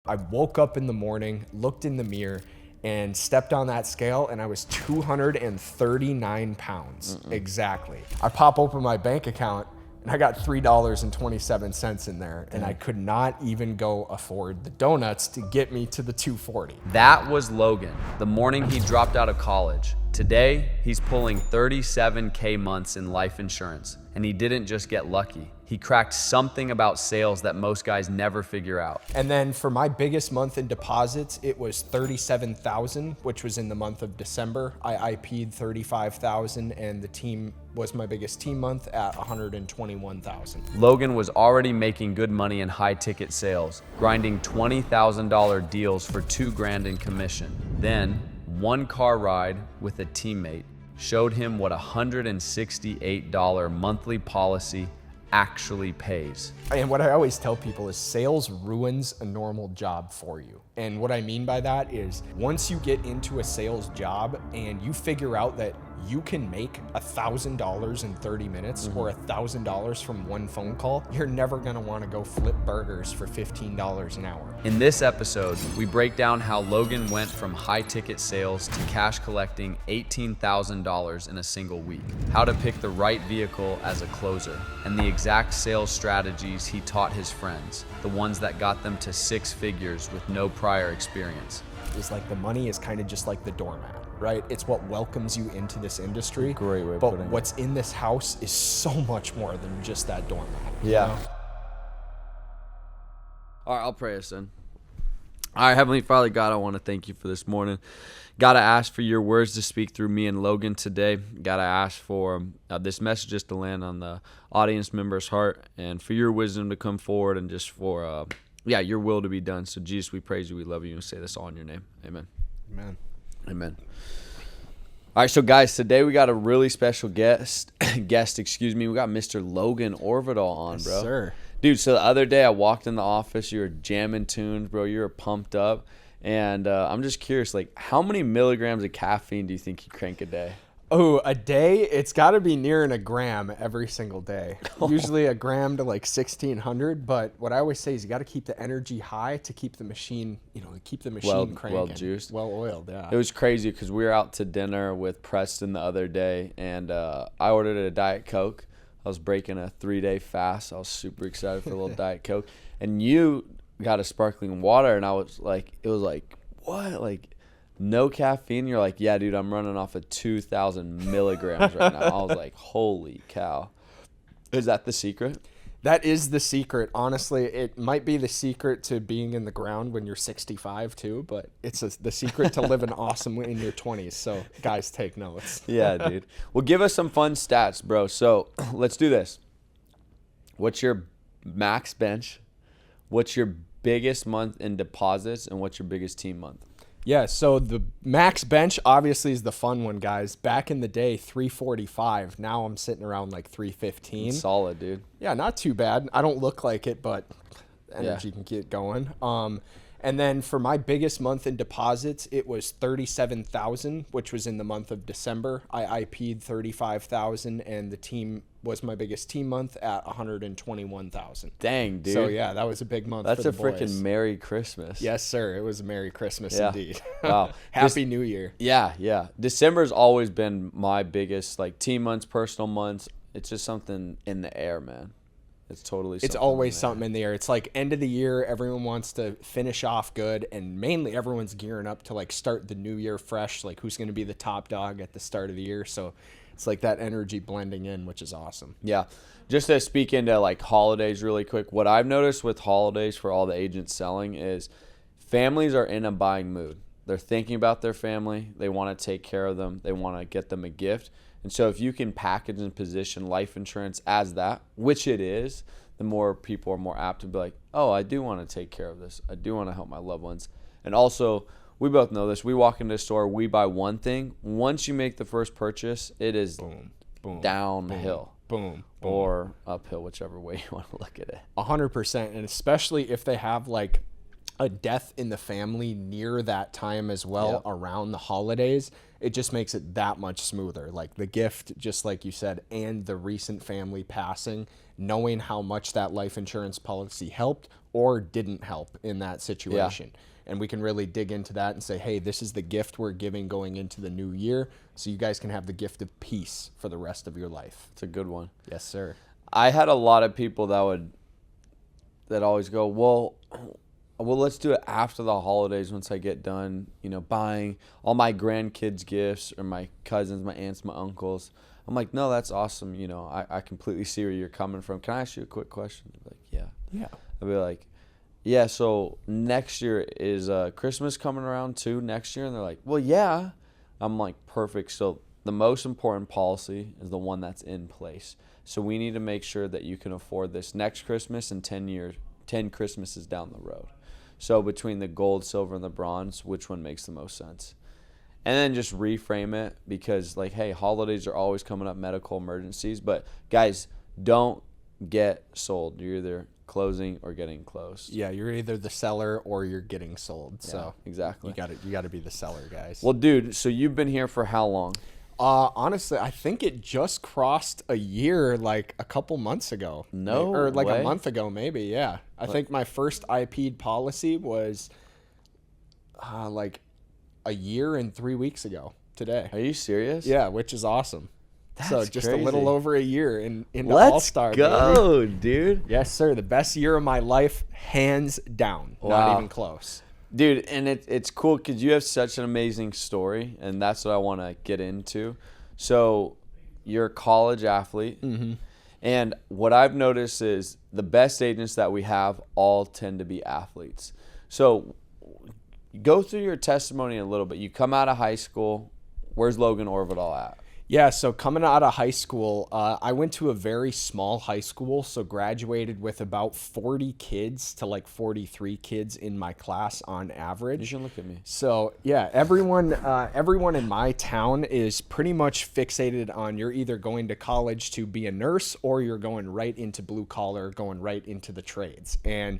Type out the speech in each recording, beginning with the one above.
I woke up in the morning, looked in the mirror, and stepped on that scale, and I was 239 pounds. Exactly. I pop open my bank account, and I got $3.27 in there, and I could not even go afford the donuts to get me to the 240. That was Logan, the morning he dropped out of college. Today, he's pulling 37K months in life insurance, and he didn't just get lucky. He cracked something about sales that most guys never figure out. And then for my biggest month in deposits, it was 37,000, which was in the month of December. I IP'd 35,000, and the team was my biggest team month at 121,000. Logan was already making good money in high ticket sales, grinding $20,000 deals for $2,000 in commission. Then, one car ride with a teammate showed him what a $168 monthly policy actually pays. And what I always tell people is sales ruins a normal job for you. And what I mean by that is once you get into a sales job and you figure out that you can make $1,000 in 30 minutes or $1,000 from one phone call, you're never gonna wanna go flip burgers for $15 an hour. In this episode, we break down how Logan went from high ticket sales to cash collecting $18,000 in a single week, how to pick the right vehicle as a closer, and the exact sales strategies he taught his friends, the ones that got them to six figures with no prior experience. Is like the money is kind of just like the doormat, right? It's what welcomes you into this industry. Great way of but putting it. what's in this house is so much more than just that doormat. you Yeah. know? All right, I'll pray us in. All right, Heavenly Father, God, I want to thank you for this morning. God, I ask for your words to speak through me and Logan today. God, I ask for this message just to land on the audience member's heart and for your wisdom to come forward and just for, your will to be done. So, Jesus, we praise you, we love you, and say this all in your name. Amen. Amen. Amen. All right, so guys, today we got a really special guest. We got Mr. Logan Orvidal on, Yes, bro. sir. Dude, so the other day I walked in the office, you were jamming tunes, bro. You were pumped up. And I'm just curious, like, how many milligrams of caffeine do you think you crank a day? Oh, a day? It's got to be nearing a gram every single day. Usually a gram to like 1,600. But what I always say is you got to keep the energy high to keep the machine, cranking. Well juiced. Well oiled, yeah. It was crazy because we were out to dinner with Preston the other day, and I ordered a Diet Coke. I was breaking a 3-day fast. I was super excited for a little Diet Coke. And you got a sparkling water, and it was like, what? Like, no caffeine? You're like, yeah, dude, I'm running off of 2,000 milligrams right now. I was like, holy cow. Is that the secret? That is the secret. Honestly, it might be the secret to being in the ground when you're 65 too, but it's the secret to living awesome in your 20s. So guys, take notes. Yeah, dude. Well, give us some fun stats, bro. So let's do this. What's your max bench? What's your biggest month in deposits? And what's your biggest team month? Yeah, so the max bench obviously is the fun one, guys. Back in the day, 345. Now I'm sitting around like 315. Solid, dude. Yeah, not too bad. I don't look like it, but energy can get going. And then for my biggest month in deposits, it was 37,000, which was in the month of December. I IP'd 35,000, and the team was my biggest team month at 121,000. Dang, dude. So yeah, that was a big month. That's for a the boys. freaking Merry Christmas. Yes, sir. It was a Merry Christmas indeed. Wow. Happy New Year. Yeah. December's always been my biggest, like, team months, personal months. It's just something in the air, man. It's totally something. It's always something in the air. It's like end of the year, everyone wants to finish off good, and mainly everyone's gearing up to like start the new year fresh, like who's going to be the top dog at the start of the year. So it's like that energy blending in, which is awesome. Yeah. Just to speak into like holidays really quick, what I've noticed with holidays for all the agents selling is families are in a buying mood. They're thinking about their family. They want to take care of them. They want to get them a gift. And so if you can package and position life insurance as that, which it is, the more people are more apt to be like, oh, I do want to take care of this. I do want to help my loved ones. And also, we both know this. We walk into a store, we buy one thing. Once you make the first purchase, it is Boom. downhill. Boom. Or uphill, whichever way you want to look at it. 100%. And especially if they have like a death in the family near that time as well, around the holidays, it just makes it that much smoother. Like the gift, just like you said, and the recent family passing, knowing how much that life insurance policy helped or didn't help in that situation. And we can really dig into that and say, hey, this is the gift we're giving going into the new year, so you guys can have the gift of peace for the rest of your life. It's a good one. Yes, sir. I had a lot of people that always go, well, let's do it after the holidays once I get done, buying all my grandkids gifts or my cousins, my aunts, my uncles. I'm like, no, that's awesome. I completely see where you're coming from. Can I ask you a quick question? They're like, yeah. Yeah. I'll be like, yeah, so next year is Christmas coming around too next year? And they're like, well, yeah. I'm like, perfect. So the most important policy is the one that's in place. So we need to make sure that you can afford this next Christmas and 10 Christmases down the road. So between the gold, silver, and the bronze, which one makes the most sense? And then just reframe it because, like, hey, holidays are always coming up, medical emergencies. But, guys, don't get sold. You're either closing or getting closed. Yeah, you're either the seller or you're getting sold. Yeah, so exactly. You got to be the seller, guys. Well, dude, so you've been here for how long? Honestly, I think it just crossed a year like a couple months ago. Or like way. A month ago, maybe, yeah. I think my first IP'd policy was like a year and 3 weeks ago today. Are you serious? Yeah, which is awesome. So just crazy. a little over a year into Let's All-Star. go, baby. dude. Yes, sir. The best year of my life, hands down. Wow. Not even close. Dude, and it's cool because you have such an amazing story, and that's what I want to get into. So you're a college athlete, and what I've noticed is the best agents that we have all tend to be athletes. So go through your testimony a little bit. You come out of high school. Where's Logan Orvidal at? Yeah, so coming out of high school, I went to a very small high school, so graduated with about 40 kids to like 43 kids in my class on average. You should look at me. So yeah, everyone in my town is pretty much fixated on you're either going to college to be a nurse or you're going right into blue collar, going right into the trades. And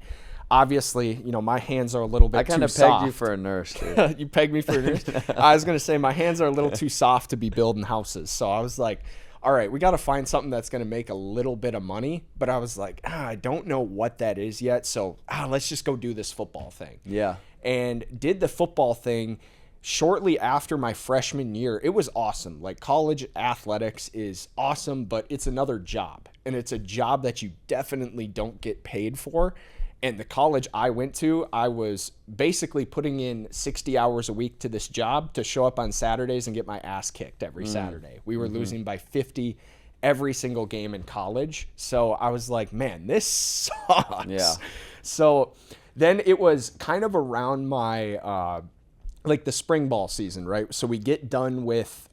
obviously, my hands are a little bit too soft. I kind of pegged you for a nurse, dude. You pegged me for a nurse? I was going to say my hands are a little too soft to be building houses. So I was like, all right, we got to find something that's going to make a little bit of money. But I was like, I don't know what that is yet. So let's just go do this football thing. Yeah. And did the football thing shortly after my freshman year. It was awesome. Like college athletics is awesome, but it's another job. And it's a job that you definitely don't get paid for. And the college I went to, I was basically putting in 60 hours a week to this job to show up on Saturdays and get my ass kicked every Saturday. We were losing by 50 every single game in college. So I was like, man, this sucks. Yeah. So then it was kind of around my, like the spring ball season, right? So we get done with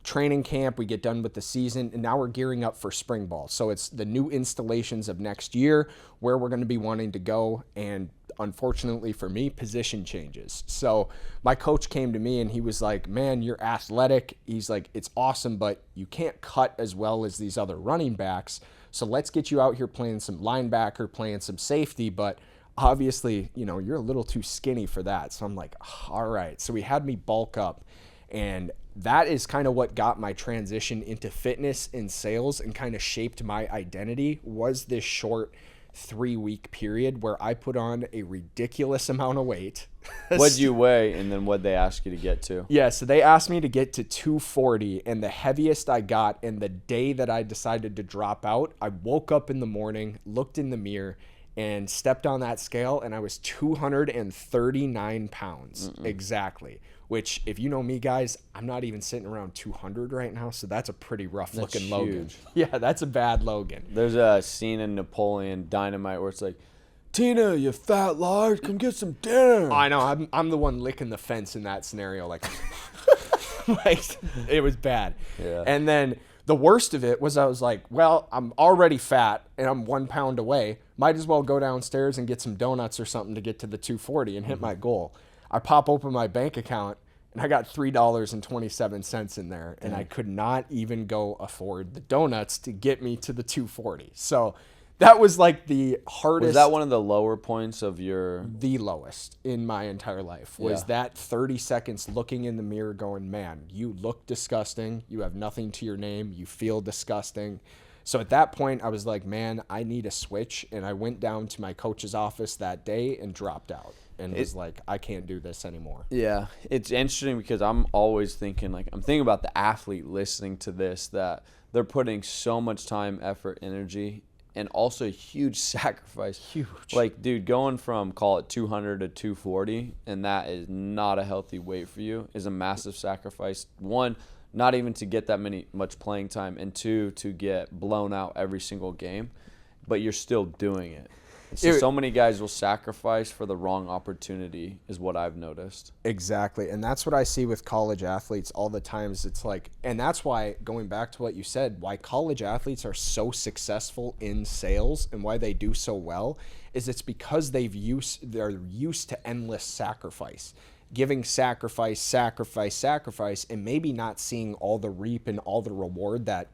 training camp, we get done with the season, and now we're gearing up for spring ball. So it's the new installations of next year where we're going to be wanting to go. And unfortunately for me, position changes. So my coach came to me and he was like, man, you're athletic. He's like, it's awesome, but you can't cut as well as these other running backs. So let's get you out here playing some linebacker, playing some safety. But obviously, you're a little too skinny for that. So I'm like, all right. So he had me bulk up, and that is kind of what got my transition into fitness and sales and kind of shaped my identity, was this short 3-week period where I put on a ridiculous amount of weight. What'd you weigh, and then what'd they ask you to get to? Yeah, so they asked me to get to 240, and the heaviest I got, and the day that I decided to drop out, I woke up in the morning, looked in the mirror, and stepped on that scale, and I was 239 pounds exactly. Which, if you know me, guys, I'm not even sitting around 200 right now, so that's a pretty rough-looking Logan. Yeah, that's a bad Logan. There's a scene in Napoleon Dynamite where it's like, Tina, you fat lard, come get some dinner. I know, I'm the one licking the fence in that scenario. Like, it was bad. Yeah. And then the worst of it was I was like, well, I'm already fat, and I'm 1 pound away. Might as well go downstairs and get some donuts or something to get to the 240 and hit my goal. I pop open my bank account, and I got $3.27 in there, and I could not even go afford the donuts to get me to the 240. So That was like the hardest. Was that one of the lower points of your? The lowest in my entire life was that 30 seconds looking in the mirror going, man, you look disgusting. You have nothing to your name. You feel disgusting. So at that point, I was like, man, I need a switch. And I went down to my coach's office that day and dropped out and was like, I can't do this anymore. Yeah, it's interesting because I'm always thinking, I'm thinking about the athlete listening to this, that they're putting so much time, effort, energy, and also huge sacrifice. Huge. Like, dude, going from, call it 200 to 240, and that is not a healthy weight for you, is a massive sacrifice. One, not even to get that much playing time, and two, to get blown out every single game, but you're still doing it. So many guys will sacrifice for the wrong opportunity is what I've noticed. Exactly. And that's what I see with college athletes all the times. It's like, and that's why, going back to what you said, why college athletes are so successful in sales and why they do so well is it's because they're used to endless sacrifice. Giving sacrifice, and maybe not seeing all the reap and all the reward that,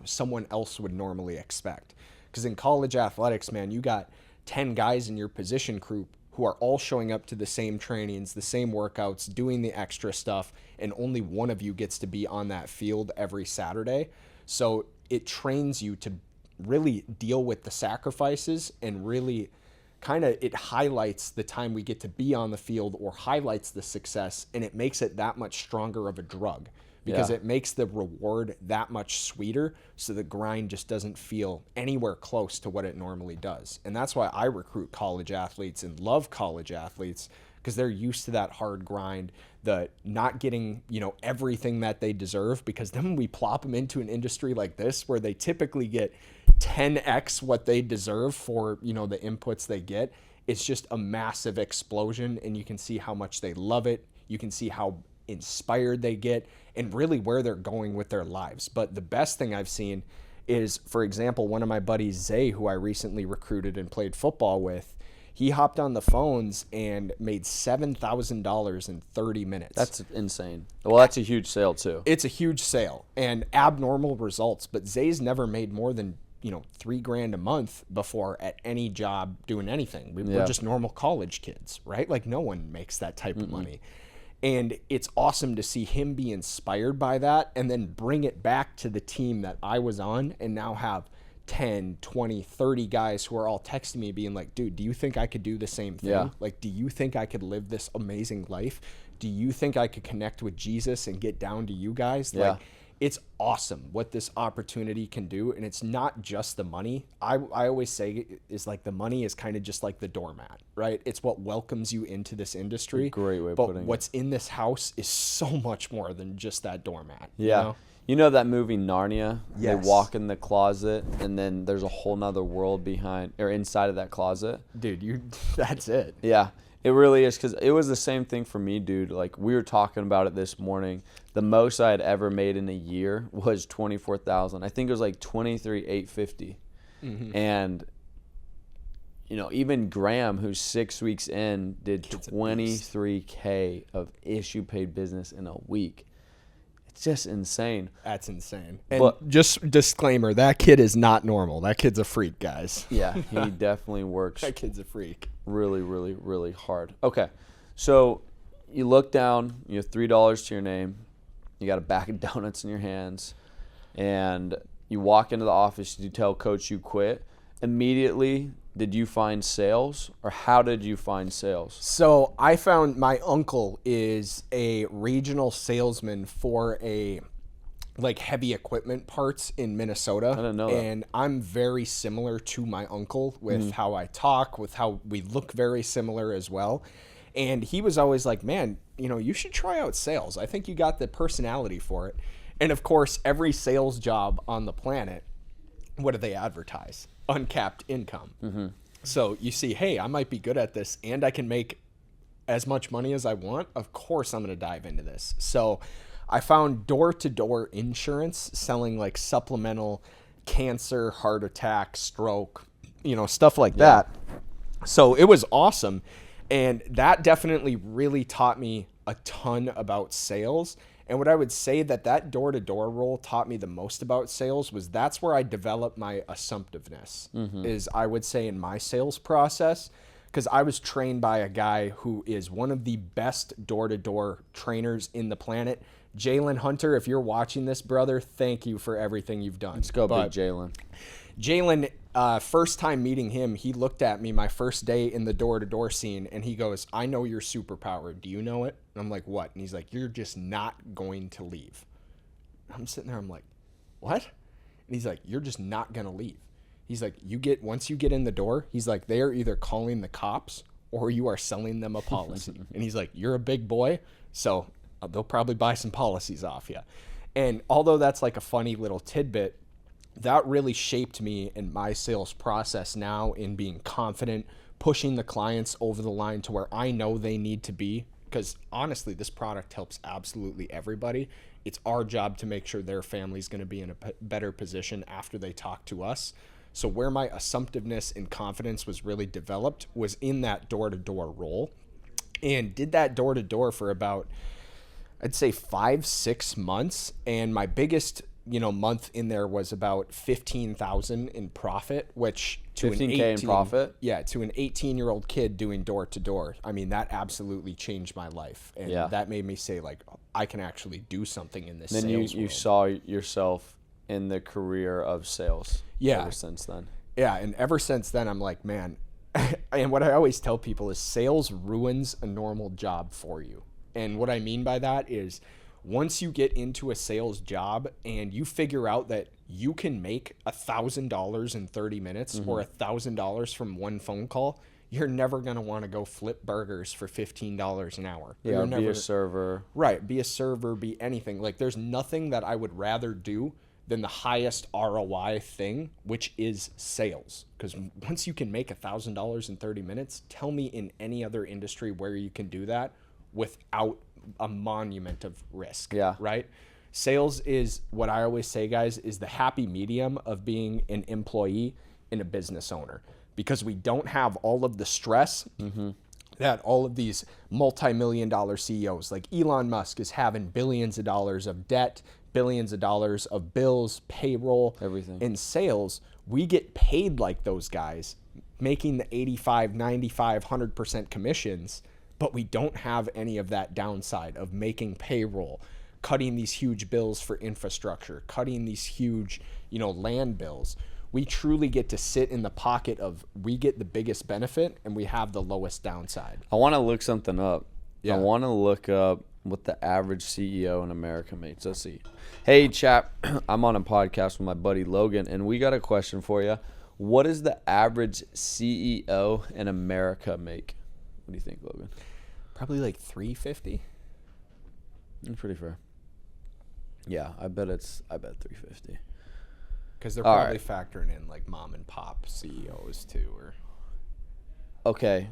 someone else would normally expect. Because in college athletics, man, you got 10 guys in your position group who are all showing up to the same trainings, the same workouts, doing the extra stuff, and only one of you gets to be on that field every Saturday. So it trains you to really deal with the sacrifices and really it highlights the time we get to be on the field or highlights the success, and it makes it that much stronger of a drug. Because it makes the reward that much sweeter, so the grind just doesn't feel anywhere close to what it normally does. And that's why I recruit college athletes and love college athletes, because they're used to that hard grind, the not getting, everything that they deserve. Because then when we plop them into an industry like this, where they typically get 10x what they deserve for, the inputs they get, it's just a massive explosion, and you can see how much they love it. You can see how inspired they get and really where they're going with their lives. But the best thing I've seen is, for example, one of my buddies, Zay, who I recently recruited and played football with, he hopped on the phones and made $7,000 in 30 minutes. That's insane. Well, that's a huge sale too. It's a huge sale and abnormal results, but Zay's never made more than $3,000 a month before at any job doing anything. We're just normal college kids, right? Like, no one makes that type of money. And it's awesome to see him be inspired by that and then bring it back to the team that I was on, and now have 10, 20, 30 guys who are all texting me being like, dude, do you think I could do the same thing? Yeah. Like, do you think I could live this amazing life? Do you think I could connect with Jesus and get down to you guys? Yeah. Like, it's awesome what this opportunity can do. And it's not just the money. I always say is like the money is kind of just like the doormat, right? It's what welcomes you into this industry. Great way of but putting it. What's in this house is so much more than just that doormat. Yeah. You know that movie Narnia? Yes. They walk in the closet and then there's a whole nother world behind or inside of that closet. Dude, that's it. Yeah. It really is, because it was the same thing for me, dude. Like, we were talking about it this morning. The most I had ever made in a year was $24,000. I think it was like $23,850. And, even Graham, who's 6 weeks in, did $23K of issue paid business in a week. It's just insane. That's insane. And just disclaimer, that kid is not normal. That kid's a freak, guys. Yeah, he definitely works. That kid's a freak. Really, really, really hard. Okay, so you look down, you have $3 to your name, you got a bag of donuts in your hands, and you walk into the office, you tell coach you quit. Immediately, did you find sales, or how did you find sales? So I found my uncle is a regional salesman for heavy equipment parts in Minnesota. I didn't know that. And I'm very similar to my uncle with how I talk, with how we look very similar as well. And he was always like, man, you should try out sales. I think you got the personality for it. And of course, every sales job on the planet, what do they advertise? Uncapped income. So you see, hey, I might be good at this and I can make as much money as I want. Of course, I'm going to dive into this. So I found door-to-door insurance selling like supplemental cancer, heart attack, stroke, stuff like that. So it was awesome. And that definitely really taught me a ton about sales And what I would say that door-to-door role taught me the most about sales was that's where I developed my assumptiveness, is I would say in my sales process, because I was trained by a guy who is one of the best door-to-door trainers in the planet. Jalen Hunter, if you're watching this, brother, thank you for everything you've done. Let's go, big Jalen. Jalen, first time meeting him, he looked at me my first day in the door-to-door scene, and he goes, I know your superpower. Do you know it? And I'm like, what? And he's like, you're just not going to leave. I'm sitting there, I'm like, what? And he's like, you're just not going to leave. He's like, once you get in the door, he's like, they are either calling the cops or you are selling them a policy. And he's like, you're a big boy, so they'll probably buy some policies off you. And although that's like a funny little tidbit, that really shaped me in my sales process now in being confident, pushing the clients over the line to where I know they need to be. Because honestly, this product helps absolutely everybody. It's our job to make sure their family's going to be in a better position after they talk to us. So where my assumptiveness and confidence was really developed was in that door-to-door role, and did that door-to-door for about, I'd say 5-6 months. And my biggest month in there was about 15,000 in profit, which to 15K in profit? Yeah, to an 18-year-old kid doing door to door. I mean, that absolutely changed my life. And that made me say, like, I can actually do something in this sales world. Then you saw yourself in the career of sales ever since then. Yeah, and ever since then, I'm like, man, and what I always tell people is sales ruins a normal job for you. And what I mean by that is, once you get into a sales job and you figure out that you can make $1,000 in 30 minutes or $1,000 from one phone call, you're never going to want to go flip burgers for $15 an hour. Yeah, be a server. Right, be a server, be anything. Like, there's nothing that I would rather do than the highest ROI thing, which is sales. Because once you can make $1,000 in 30 minutes, tell me in any other industry where you can do that without a monument of risk. Yeah. Right? Sales is, what I always say, guys, is the happy medium of being an employee and a business owner, because we don't have all of the stress that all of these multi-million-dollar CEOs like Elon Musk is having, billions of dollars of debt, billions of dollars of bills, payroll, everything. In sales, we get paid like those guys, making the 85, 95, 100% commissions, but we don't have any of that downside of making payroll, cutting these huge bills for infrastructure, cutting these huge, land bills. We truly get to sit in the pocket of, we get the biggest benefit and we have the lowest downside. I want to look something up. Yeah. I want to look up what the average CEO in America makes. Let's see. Hey, chap, I'm on a podcast with my buddy Logan, and we got a question for you. What does the average CEO in America make? What do you think, Logan? Probably like $350. That's pretty fair. Yeah, I bet 350. Because they're probably factoring in like mom and pop CEOs too, or. Okay.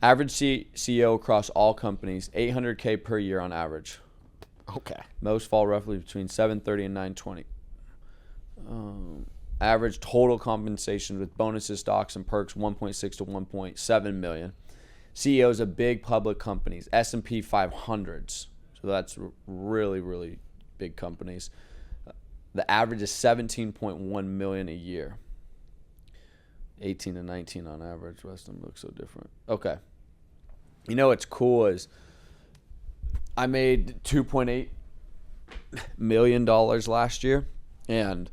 Average CEO across all companies, $800K per year on average. Okay. Most fall roughly between $730 and $920. Average total compensation with bonuses, stocks, and perks, 1.6 to 1.7 million. CEOs of big public companies, S&P 500s. So that's really, really big companies. The average is 17.1 million a year. 18 to 19 on average. The rest of them look so different. Okay. What's cool is I made $2.8 million last year, and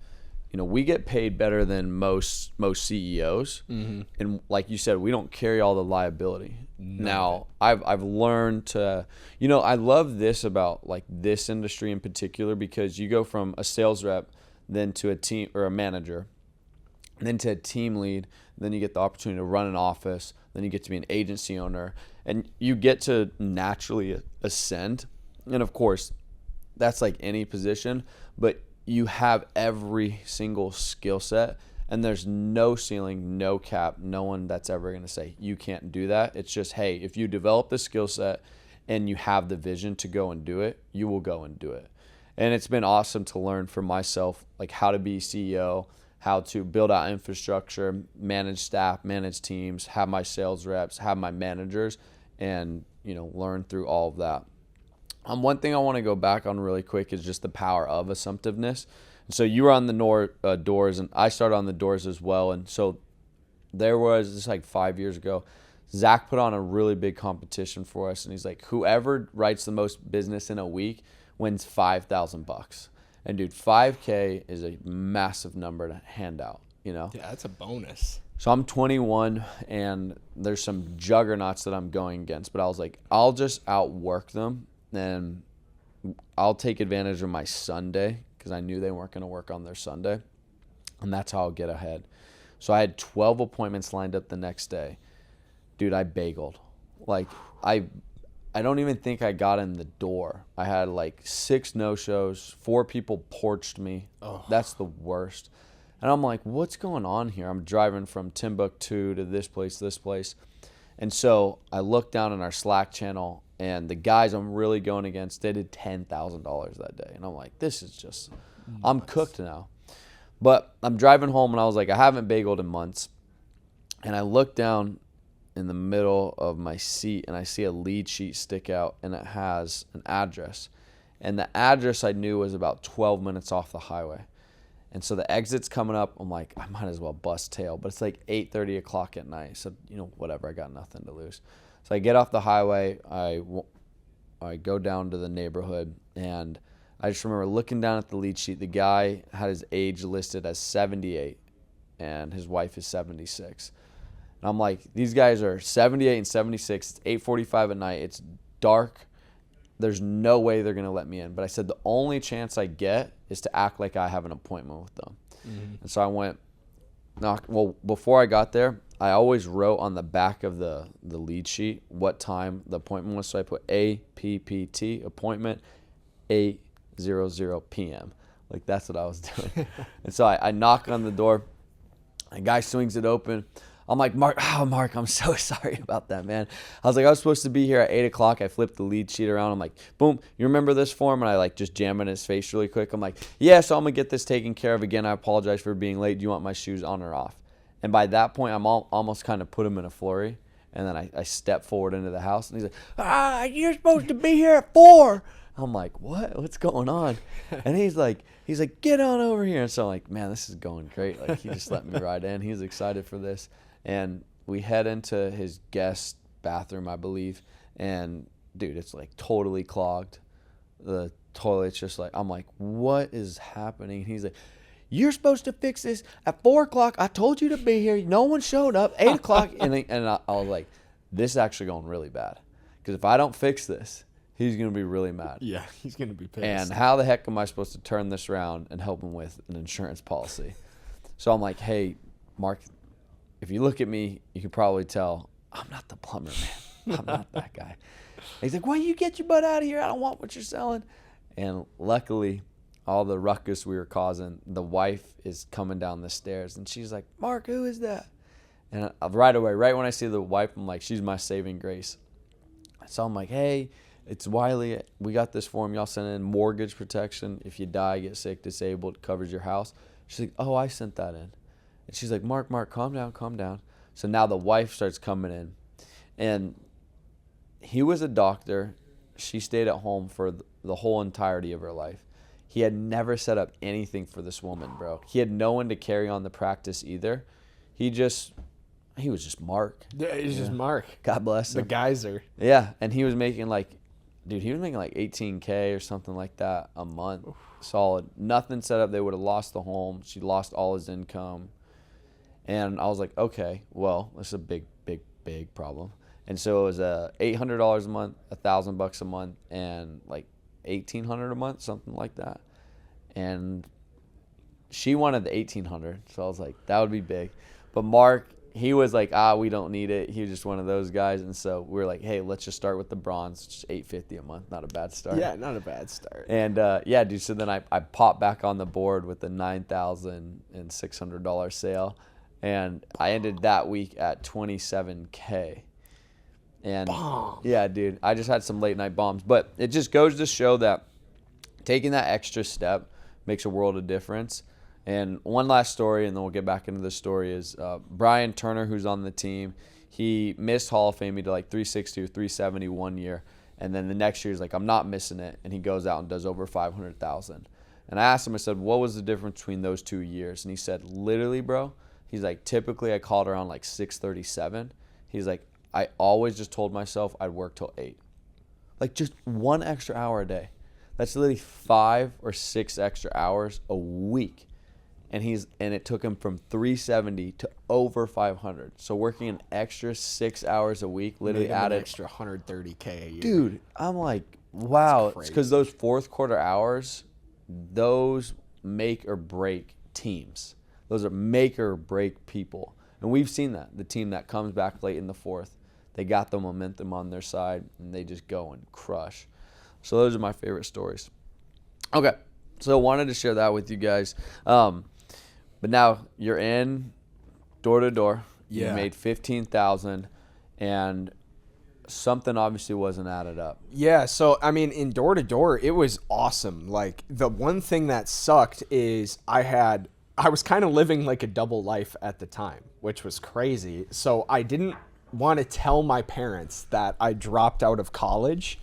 we get paid better than most CEOs. And like you said, we don't carry all the liability. Now, I've learned to, I love this about like this industry in particular, because you go from a sales rep, then to a team or a manager, then to a team lead, then you get the opportunity to run an office, then you get to be an agency owner, and you get to naturally ascend. And of course, that's like any position, but you have every single skill set, and there's no ceiling, no cap, no one that's ever going to say you can't do that. It's just, hey, if you develop the skill set and you have the vision to go and do it, you will go and do it. And it's been awesome to learn for myself, like how to be CEO, how to build out infrastructure, manage staff, manage teams, have my sales reps, have my managers, and learn through all of that. One thing I want to go back on really quick is just the power of assumptiveness. And so you were on the doors, and I started on the doors as well. And so there was, this like 5 years ago, Zach put on a really big competition for us, and he's like, whoever writes the most business in a week wins $5,000. And dude, 5K is a massive number to hand out, you know? Yeah, that's a bonus. So I'm 21, and there's some juggernauts that I'm going against, but I was like, I'll just outwork them, and I'll take advantage of my Sunday, because I knew they weren't going to work on their Sunday, and that's how I'll get ahead. So I had 12 appointments lined up the next day. Dude, I bageled. Like, I don't even think I got in the door. I had like 6 no-shows. 4 people porched me. Oh. That's the worst. And I'm like, what's going on here? I'm driving from Timbuktu to this place. And so I looked down in our Slack channel, and the guys I'm really going against, they did $10,000 that day. And I'm like, this is just, I'm cooked now. But I'm driving home, and I was like, I haven't bageled in months. And I look down in the middle of my seat, and I see a lead sheet stick out, and it has an address. And the address I knew was about 12 minutes off the highway. And so the exit's coming up. I'm like, I might as well bust tail. But it's like 8:30 o'clock at night. So, whatever. I got nothing to lose. So I get off the highway. I go down to the neighborhood, and I just remember looking down at the lead sheet. The guy had his age listed as 78, and his wife is 76. And I'm like, these guys are 78 and 76. It's 8:45 at night. It's dark. There's no way they're going to let me in. But I said the only chance I get is to act like I have an appointment with them. Mm-hmm. And so I went, before I got there, I always wrote on the back of the lead sheet what time the appointment was. So I put APPT, appointment, 8:00 p.m. Like, that's what I was doing. And so I knock on the door. A guy swings it open. I'm like, Mark, I'm so sorry about that, man. I was like, I was supposed to be here at 8 o'clock. I flipped the lead sheet around. I'm like, boom, you remember this form? And I like just jam it in his face really quick. I'm like, yeah, so I'm going to get this taken care of. Again, I apologize for being late. Do you want my shoes on or off? And by that point, I'm almost kind of put him in a flurry. And then I step forward into the house, and he's like, you're supposed to be here at 4. I'm like, what? What's going on? And he's like, get on over here. And so I'm like, man, this is going great. Like, he just let me ride in. He's excited for this. And we head into his guest bathroom, I believe. And, dude, it's, like, totally clogged. The toilet's just like, I'm like, what is happening? And he's like, you're supposed to fix this at 4 o'clock. I told you to be here. No one showed up. 8 o'clock. And I was like, this is actually going really bad. Because if I don't fix this, he's going to be really mad. Yeah, he's going to be pissed. And how the heck am I supposed to turn this around and help him with an insurance policy? So I'm like, hey, Mark, if you look at me, you can probably tell I'm not the plumber, man. I'm not that guy. He's like, why you get your butt out of here? I don't want what you're selling. And luckily, all the ruckus we were causing, the wife is coming down the stairs, and she's like, Mark, who is that? And right away, right when I see the wife, I'm like, she's my saving grace. So I'm like, hey, it's Wylie. We got this form. Y'all sent in mortgage protection. If you die, get sick, disabled, it covers your house. She's like, oh, I sent that in. And she's like, Mark, calm down. So now the wife starts coming in. And he was a doctor. She stayed at home for the whole entirety of her life. He had never set up anything for this woman, bro. He had no one to carry on the practice either. He was just Mark. Yeah, he's just Mark. God bless him. The geyser. Yeah, and he was making like 18K or something like that a month. Oof. Solid. Nothing set up. They would have lost the home. She lost all his income. And I was like, okay, well, this is a big problem. And so it was $800 a month, $1,000 a month, and like $1,800 a month, something like that. And she wanted the $1,800, so I was like, that would be big. But Mark, he was like, we don't need it. He was just one of those guys. And so we were like, hey, let's just start with the bronze. It's just $850 a month. Not a bad start. Yeah, not a bad start. And yeah, dude, so then I popped back on the board with the $9,600 sale. And I ended that week at $27K. And Bomb. Yeah, dude, I just had some late night bombs. But it just goes to show that taking that extra step makes a world of difference. And one last story, and then we'll get back into the story, is Brian Turner, who's on the team. He missed Hall of Fame. He did like 360 or 370 one year. And then the next year he's like, I'm not missing it. And he goes out and does over 500,000. And I asked him, I said, what was the difference between those 2 years? And he said, literally, bro, he's like, typically I called around like 6:37. He's like, I always just told myself I'd work till 8. Like just 1 extra hour a day. That's literally 5 or 6 extra hours a week. And it took him from 370 to over 500. So working an extra 6 hours a week literally added an extra 130K a year. Dude, I'm like, wow. It's because those fourth quarter hours, those make or break teams. Those are make or break people. And we've seen that. The team that comes back late in the fourth, they got the momentum on their side, and they just go and crush. So those are my favorite stories. Okay, so I wanted to share that with you guys. But now you're in door to door. Yeah. You made $15,000, and something obviously wasn't added up. Yeah, so I mean, in door to door, it was awesome. Like the one thing that sucked is I was kind of living like a double life at the time, which was crazy. So I didn't want to tell my parents that I dropped out of college,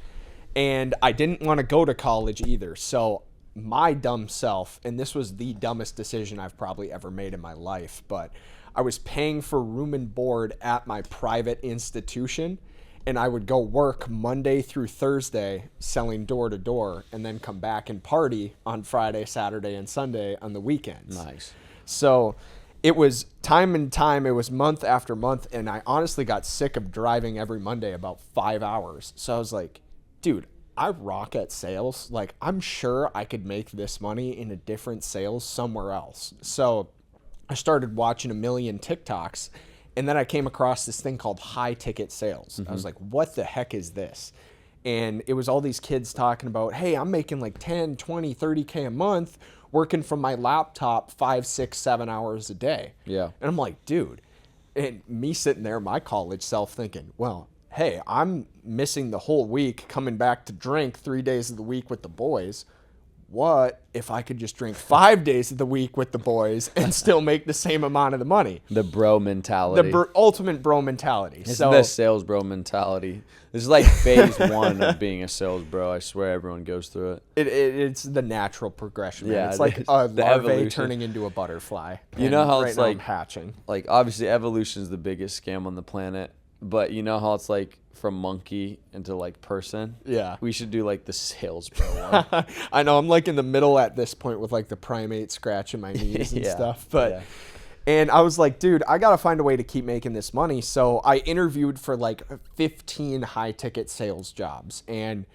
and I didn't want to go to college either. So my dumb self, and this was the dumbest decision I've probably ever made in my life, but I was paying for room and board at my private institution, and I would go work Monday through Thursday selling door to door, and then come back and party on Friday, Saturday, and Sunday on the weekends. Nice. So it was time and time. It was month after month, and I honestly got sick of driving every Monday about 5 hours. So I was like, dude, I rock at sales. Like, I'm sure I could make this money in a different sales somewhere else. So I started watching a million TikToks, and then I came across this thing called high ticket sales. I was like, what the heck is this? And it was all these kids talking about, hey, I'm making like 10, 20, 30K a month working from my laptop 5, 6, 7 hours a day. Yeah. And I'm like, dude, and me sitting there, my college self thinking, well, hey, I'm missing the whole week coming back to drink 3 days of the week with the boys. What if I could just drink 5 days of the week with the boys and still make the same amount of the money? The bro mentality. The ultimate bro mentality. It's the sales bro mentality. This is like phase 1 of being a sales bro. I swear everyone goes through it. It's the natural progression. Man. Yeah, it's like a larvae evolution. turning into a butterfly. You know how right it's now like I'm hatching. Like obviously evolution is the biggest scam on the planet, but you know how it's like from monkey into like person? Yeah. We should do like the sales bro one. I know, I'm like in the middle at this point with like the primate scratching my knees and stuff. But yeah. And I was like, dude, I got to find a way to keep making this money. So I interviewed for like 15 high ticket sales jobs and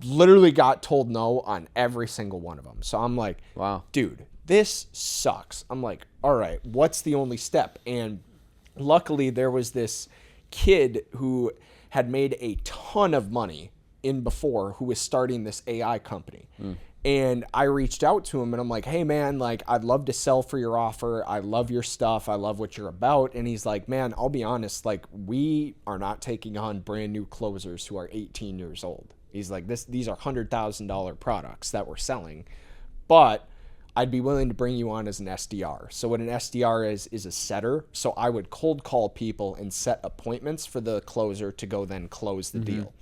literally got told no on every single one of them. So I'm like, Wow. dude, this sucks. I'm like, all right, what's the only step? And luckily there was this kid who had made a ton of money in before who was starting this AI company. And I reached out to him and I'm like, hey man, like I'd love to sell for your offer. I love your stuff. I love what you're about. And he's like, man, I'll be honest, like we are not taking on brand new closers who are 18 years old. He's like, these are $100,000 products that we're selling, but I'd be willing to bring you on as an SDR. So what an SDR is a setter. So I would cold call people and set appointments for the closer to go then close the deal.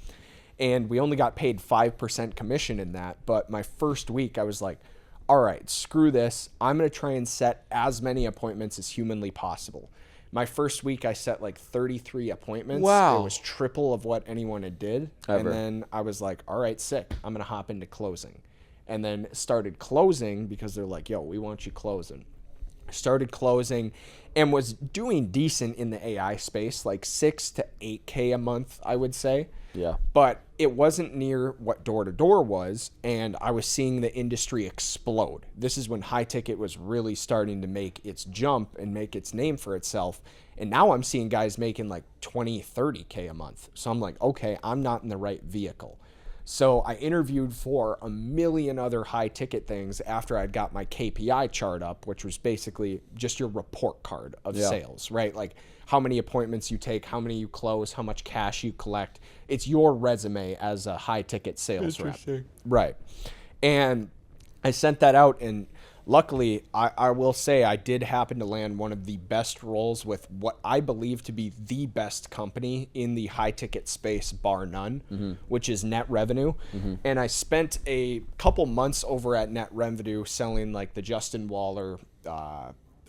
And we only got paid 5% commission in that. But my first week, I was like, all right, screw this. I'm going to try and set as many appointments as humanly possible. My first week, I set like 33 appointments. Wow. It was triple of what anyone had did. Ever. And then I was like, all right, sick. I'm going to hop into closing. And then started closing because they're like, yo, we want you closing. Started closing and was doing decent in the AI space, like 6 to 8K a month, I would say. Yeah. But it wasn't near what door to door was, and I was seeing the industry explode. This is when high ticket was really starting to make its jump and make its name for itself. And now I'm seeing guys making like 20, 30K a month. So I'm like, okay, I'm not in the right vehicle. So I interviewed for a million other high ticket things after I'd got my KPI chart up, which was basically just your report card of sales, right? Like how many appointments you take, how many you close, how much cash you collect. It's your resume as a high ticket sales rep. Right. And I sent that out, and luckily, I will say I did happen to land one of the best roles with what I believe to be the best company in the high ticket space, bar none, which is Net Revenue. And I spent a couple months over at Net Revenue selling like the Justin Waller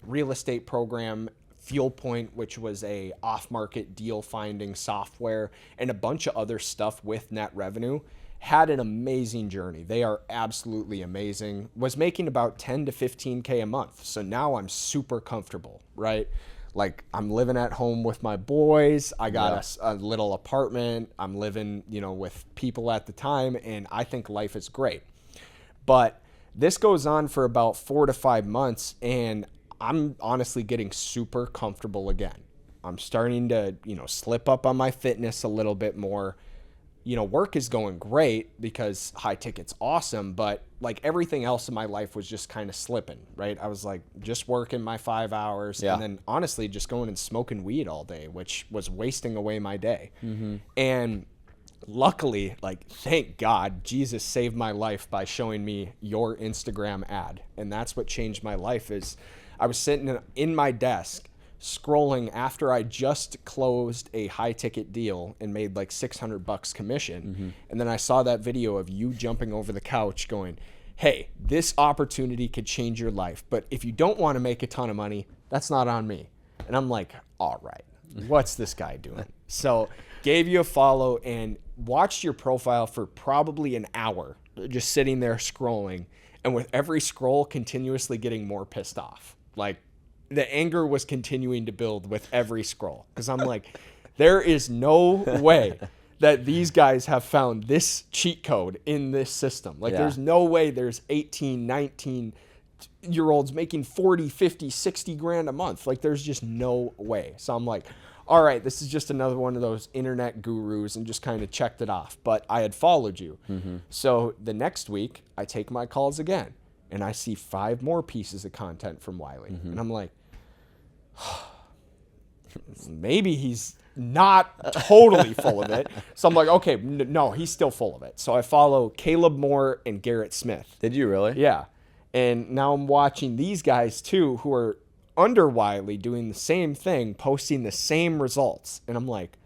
real estate program, Fuel Point, which was a off-market deal finding software, and a bunch of other stuff with Net Revenue. Had an amazing journey. They are absolutely amazing. Was making about 10 to 15K a month. So now I'm super comfortable, right? Like I'm living at home with my boys. I got a little apartment. I'm living, with people at the time, and I think life is great. But this goes on for about 4 to 5 months, and I'm honestly getting super comfortable again. I'm starting to, slip up on my fitness a little bit more. Work is going great because high ticket's awesome, but like everything else in my life was just kind of slipping, right? I was like just working my 5 hours and then honestly just going and smoking weed all day, which was wasting away my day. And luckily, like, thank God, Jesus saved my life by showing me your Instagram ad. And that's what changed my life. Is I was sitting in my desk scrolling after I just closed a high ticket deal and made like $600 commission. And then I saw that video of you jumping over the couch going, hey, this opportunity could change your life. But if you don't want to make a ton of money, that's not on me. And I'm like, all right, what's this guy doing? So gave you a follow and watched your profile for probably an hour, just sitting there scrolling. And with every scroll, continuously getting more pissed off. Like, the anger was continuing to build with every scroll. Because I'm like, there is no way that these guys have found this cheat code in this system. Like, there's no way there's 18, 19-year-olds making 40, 50, 60 grand a month. Like, there's just no way. So I'm like, all right, this is just another one of those internet gurus, and just kind of checked it off. But I had followed you. So the next week, I take my calls again, and I see 5 more pieces of content from Wylie. And I'm like, maybe he's not totally full of it. So I'm like, okay, no, he's still full of it. So I follow Caleb Moore and Garrett Smith. Did you really? Yeah. And now I'm watching these guys too, who are under Wylie doing the same thing, posting the same results. And I'm like,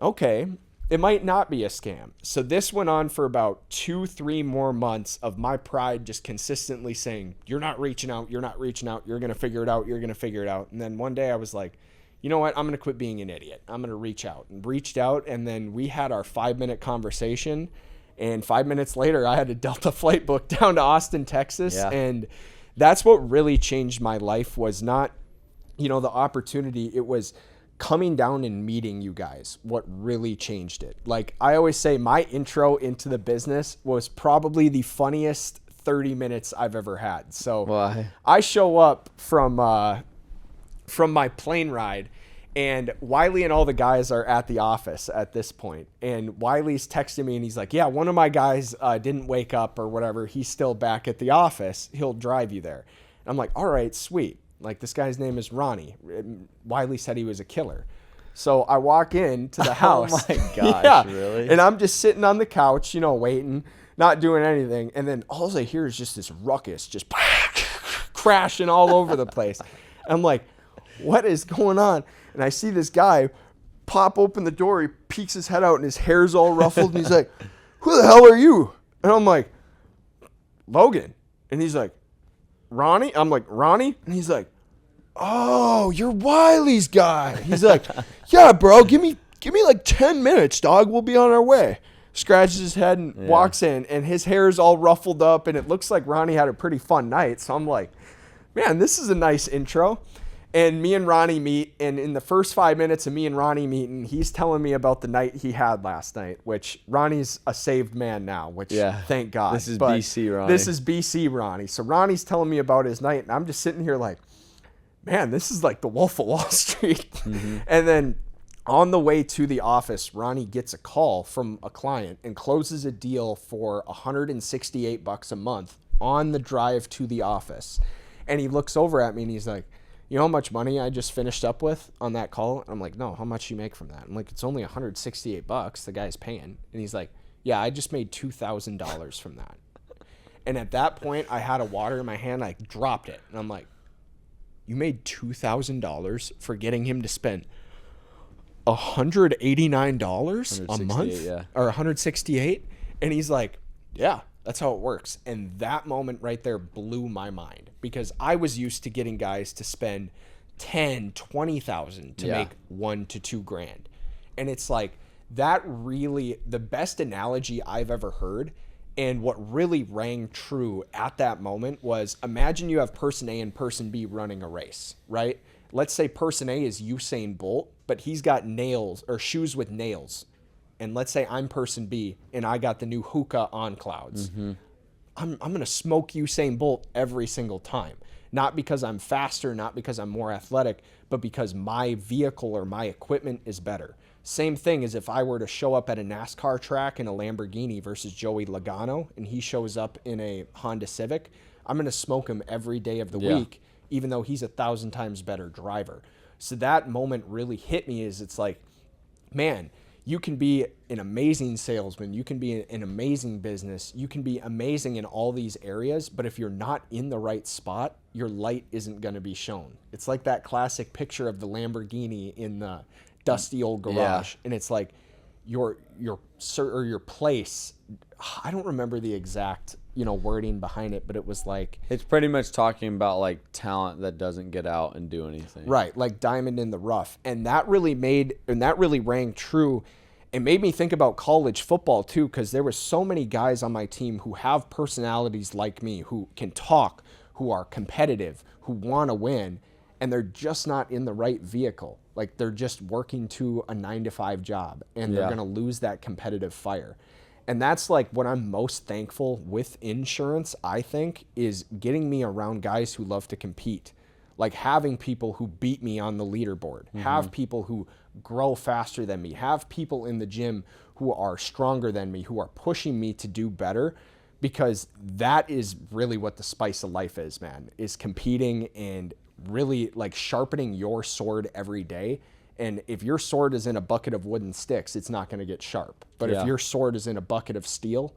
okay, it might not be a scam. So this went on for about 2-3 more months of my pride just consistently saying, you're not reaching out, you're not reaching out, you're going to figure it out, you're going to figure it out. And then one day I was like, you know what, I'm going to quit being an idiot. I'm going to reach out. And reached out, and then we had our 5-minute conversation. And 5 minutes later, I had a Delta flight booked down to Austin, Texas. And that's what really changed my life. Was not, the opportunity. It was coming down and meeting you guys, what really changed it. Like I always say, my intro into the business was probably the funniest 30 minutes I've ever had. So why? I show up from my plane ride, and Wylie and all the guys are at the office at this point. And Wylie's texting me, and he's like, yeah, one of my guys didn't wake up or whatever. He's still back at the office. He'll drive you there. And I'm like, all right, sweet. Like, this guy's name is Ronnie. Wylie said he was a killer. So I walk into the house. Oh my gosh, really? And I'm just sitting on the couch, waiting, not doing anything. And then all I hear is just this ruckus, just crashing all over the place. And I'm like, what is going on? And I see this guy pop open the door. He peeks his head out, and his hair's all ruffled. And he's like, who the hell are you? And I'm like, Logan. And he's like, Ronnie? I'm like, Ronnie? And he's like, oh, you're Wylie's guy. He's like, yeah, bro, give me like 10 minutes, dog. We'll be on our way. Scratches his head and walks in, and his hair's all ruffled up, and it looks like Ronnie had a pretty fun night. So I'm like, man, this is a nice intro. And me and Ronnie meet, and in the first 5 minutes of me and Ronnie meeting, he's telling me about the night he had last night, which Ronnie's a saved man now, which thank God. This is BC Ronnie. This is BC Ronnie. So Ronnie's telling me about his night, and I'm just sitting here like, man, this is like the Wolf of Wall Street. And then on the way to the office, Ronnie gets a call from a client and closes a deal for $168 a month on the drive to the office. And he looks over at me and he's like, you know how much money I just finished up with on that call? And I'm like, no, how much you make from that? I'm like, it's only $168 the guy's paying. And he's like, yeah, I just made $2,000 from that. And at that point, I had a water in my hand. I dropped it. And I'm like, you made $2,000 for getting him to spend $189 a month? Yeah. Or $168? And he's like, yeah, that's how it works. And that moment right there blew my mind, because I was used to getting guys to spend 10, 20,000 to make $1 to $2 grand. And it's like, that really, the best analogy I've ever heard, and what really rang true at that moment was, imagine you have person A and person B running a race, right? Let's say person A is Usain Bolt, but he's got nails or shoes with nails. And let's say I'm person B and I got the new Hoka On Clouds. Mm-hmm. I'm going to smoke Usain Bolt every single time. Not because I'm faster, not because I'm more athletic, but because my vehicle or my equipment is better. Same thing as if I were to show up at a NASCAR track in a Lamborghini versus Joey Logano, and he shows up in a Honda Civic. I'm going to smoke him every day of the week, even though he's 1,000 times better driver. So that moment really hit me, is it's like, man, you can be an amazing salesman, you can be an amazing business, you can be amazing in all these areas, but if you're not in the right spot, your light isn't going to be shown. It's like that classic picture of the Lamborghini in the dusty old garage, and it's like your place. I don't remember the exact wording behind it, but it was like, it's pretty much talking about like talent that doesn't get out and do anything. Right, like diamond in the rough. And that really rang true. It made me think about college football too, because there were so many guys on my team who have personalities like me, who can talk, who are competitive, who want to win, and they're just not in the right vehicle. Like, they're just working to a 9-to-5 job, and they're going to lose that competitive fire. And that's like what I'm most thankful with insurance, I think, is getting me around guys who love to compete. Like having people who beat me on the leaderboard, have people who grow faster than me, have people in the gym who are stronger than me, who are pushing me to do better, because that is really what the spice of life is, man, is competing and really like sharpening your sword every day. And if your sword is in a bucket of wooden sticks, it's not going to get sharp. But if your sword is in a bucket of steel,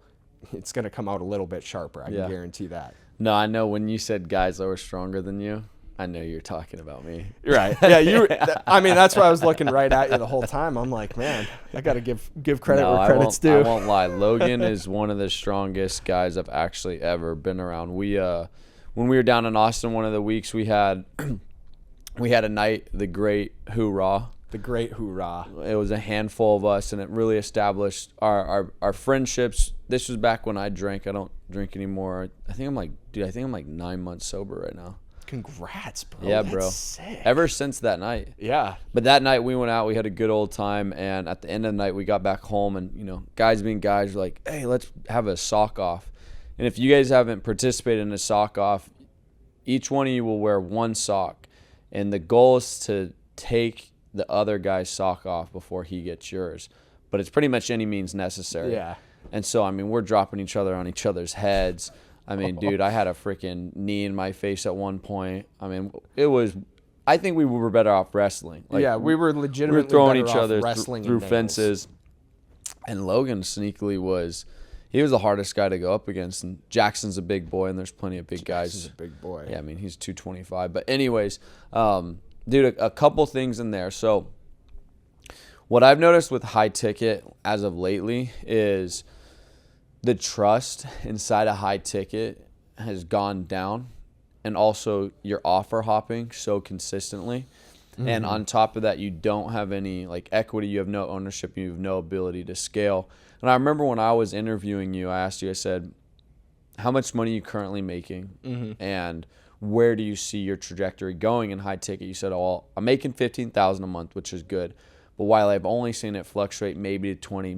it's going to come out a little bit sharper. I can guarantee that. No, I know when you said guys that were stronger than you, I know you're talking about me. Right. Yeah, I mean, that's why I was looking right at you the whole time. I'm like, man, I got to give credit where credit's due. I won't lie. Logan is one of the strongest guys I've actually ever been around. When we were down in Austin one of the weeks, we had a night, the great hoorah. The great hoorah. It was a handful of us, and it really established our friendships. This was back when I drank. I don't drink anymore. I think I'm like 9 months sober right now. Congrats, bro. Yeah, That's bro. sick. Ever since that night. Yeah. But that night we went out, we had a good old time, and at the end of the night we got back home, and guys being guys were like, hey, let's have a sock off. And if you guys haven't participated in a sock off, each one of you will wear one sock, and the goal is to take the other guy's sock off before he gets yours. But it's pretty much any means necessary. Yeah. And so, I mean, we're dropping each other on each other's heads. I mean, dude, I had a freaking knee in my face at one point. I mean, I think we were better off wrestling. Like, yeah, we were legitimately throwing better each other wrestling through fences. And Logan sneakily he was the hardest guy to go up against. And Jackson's a big boy, and there's plenty of big guys. Jackson's a big boy. Yeah, I mean, he's 225. But anyways, dude, a couple things in there. So what I've noticed with high ticket as of lately is the trust inside a high ticket has gone down, and also you're offer hopping so consistently. Mm-hmm. And on top of that, you don't have any like equity, you have no ownership, you have no ability to scale. And I remember when I was interviewing you, I asked you, I said, how much money are you currently making? Mm-hmm. And where do you see your trajectory going in high ticket? You said, oh, I'm making $15,000 a month, which is good. But while I've only seen it fluctuate maybe to 20,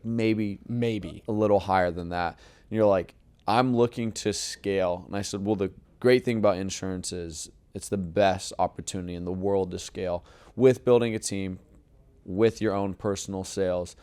maybe a little higher than that. And you're like, I'm looking to scale. And I said, well, the great thing about insurance is it's the best opportunity in the world to scale with building a team, with your own personal sales.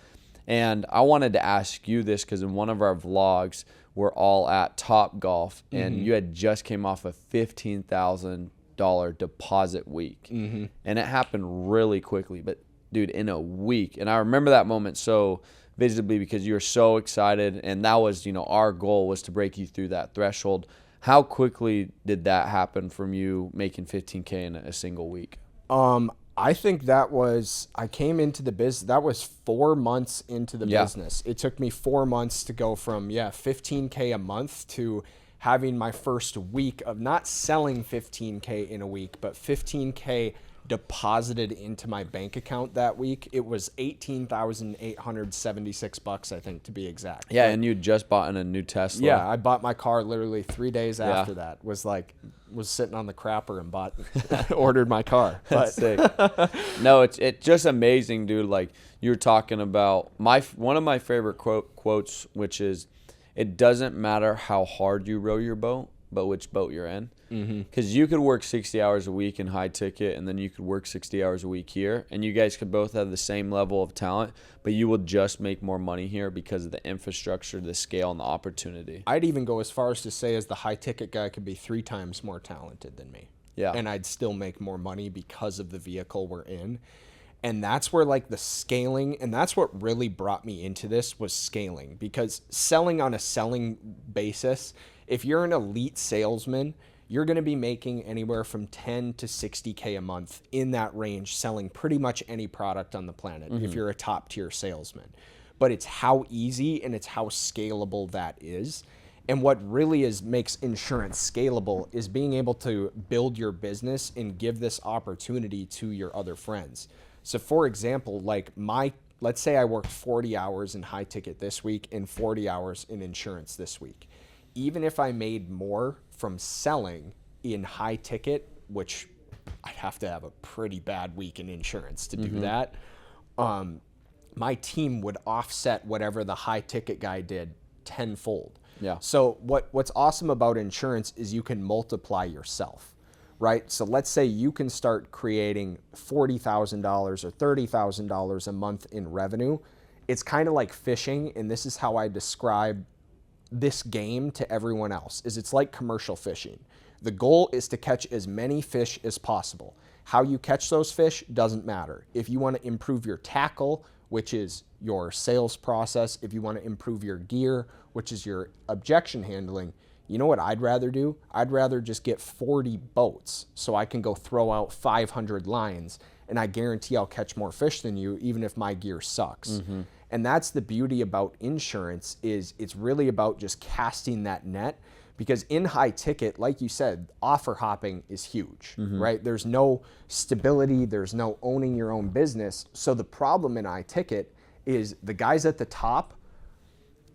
And I wanted to ask you this because in one of our vlogs, we're all at Top Golf, and you had just came off a $15,000 deposit week. Mm-hmm. And it happened really quickly. But dude, in a week. And I remember that moment so visibly because you were so excited, and that was, our goal was to break you through that threshold. How quickly did that happen from you making 15K in a single week? I think I came into the business, that was 4 months into the business. It took me 4 months to go from, 15K a month to having my first week of not selling 15K in a week, but 15K deposited into my bank account that week. It was $18,876, I think, to be exact. Yeah, and you just bought a new Tesla. Yeah, I bought my car literally 3 days after that. Was sitting on the crapper and ordered my car. That's sick. No, it's just amazing, dude. Like you were talking about one of my favorite quotes, which is, it doesn't matter how hard you row your boat, but which boat you're in. Because you could work 60 hours a week in high ticket, and then you could work 60 hours a week here, and you guys could both have the same level of talent, but you will just make more money here because of the infrastructure, the scale, and the opportunity. I'd even go as far as to say as the high ticket guy could be 3 times more talented than me. Yeah. And I'd still make more money because of the vehicle we're in. And that's where like the scaling, and that's what really brought me into this was scaling, because selling on a selling basis, if you're an elite salesman, you're going to be making anywhere from 10 to 60K a month, in that range, selling pretty much any product on the planet if you're a top tier salesman. But it's how easy and it's how scalable that is. And what really makes insurance scalable is being able to build your business and give this opportunity to your other friends. So for example, let's say I worked 40 hours in high ticket this week and 40 hours in insurance this week. Even if I made more from selling in high ticket, which I'd have to have a pretty bad week in insurance to do that, my team would offset whatever the high ticket guy did tenfold. Yeah. So what's awesome about insurance is you can multiply yourself, right? So let's say you can start creating $40,000 or $30,000 a month in revenue. It's kind of like fishing, and this is how I describe this game to everyone else, is it's like commercial fishing. The goal is to catch as many fish as possible. How you catch those fish doesn't matter. If you want to improve your tackle, which is your sales process, if you want to improve your gear, which is your objection handling, you know what I'd rather do? I'd rather just get 40 boats so I can go throw out 500 lines, and I guarantee I'll catch more fish than you, even if my gear sucks. And that's the beauty about insurance, is it's really about just casting that net, because in high ticket, like you said, offer hopping is huge, right? There's no stability, there's no owning your own business. So the problem in high ticket is the guys at the top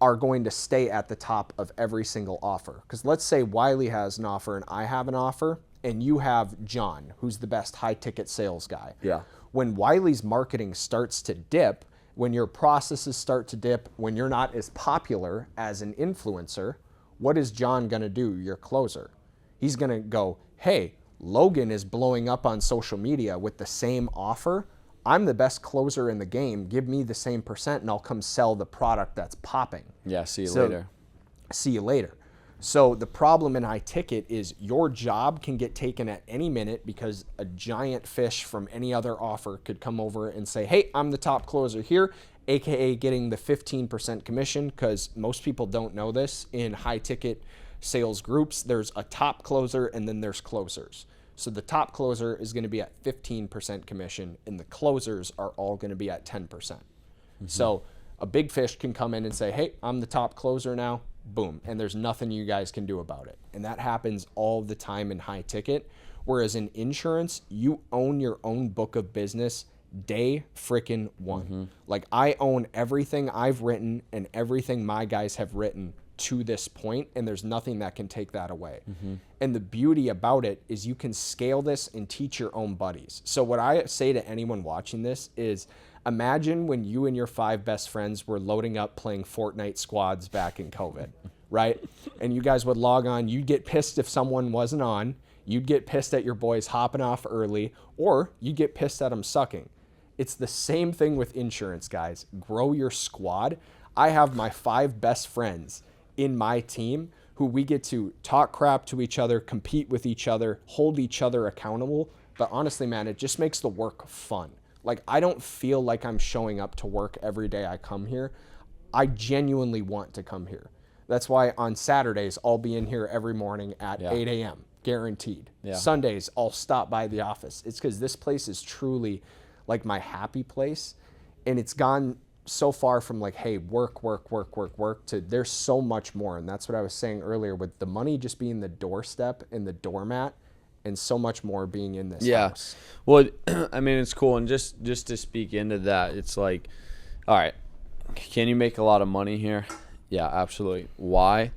are going to stay at the top of every single offer. Because let's say Wylie has an offer and I have an offer, and you have John, who's the best high ticket sales guy. Yeah. When Wylie's marketing starts to dip, when your processes start to dip, when you're not as popular as an influencer, what is John going to do, your closer? He's going to go, hey, Logan is blowing up on social media with the same offer. I'm the best closer in the game. Give me the same percent and I'll come sell the product that's popping. Yeah, see you later. See you later. So the problem in high ticket is your job can get taken at any minute, because a giant fish from any other offer could come over and say, hey, I'm the top closer here, AKA getting the 15% commission, because most people don't know this. In high ticket sales groups, there's a top closer and then there's closers. So the top closer is going to be at 15% commission, and the closers are all going to be at 10%. So a big fish can come in and say, hey, I'm the top closer now. Boom. And there's nothing you guys can do about it. And that happens all the time in high ticket. Whereas in insurance, you own your own book of business day frickin' one. Like, I own everything I've written and everything my guys have written to this point, and there's nothing that can take that away. And the beauty about it is you can scale this and teach your own buddies. So what I say to anyone watching this is, imagine when you and your 5 best friends were loading up playing Fortnite squads back in COVID, right? And you guys would log on. You'd get pissed if someone wasn't on. You'd get pissed at your boys hopping off early, or you'd get pissed at them sucking. It's the same thing with insurance, guys. Grow your squad. I have my 5 best friends in my team who we get to talk crap to each other, compete with each other, hold each other accountable. But honestly, man, it just makes the work fun. Like, I don't feel like I'm showing up to work every day I come here. I genuinely want to come here. That's why on Saturdays, I'll be in here every morning at 8 a.m., guaranteed. Yeah. Sundays, I'll stop by the office. It's because this place is truly like my happy place. And it's gone so far from like, hey, work, to there's so much more. And that's what I was saying earlier with the money just being the doorstep and the doormat and so much more being in this house. Well, I mean, it's cool. And just to speak into that, it's like, all right, can you make a lot of money here? Yeah, absolutely. Why?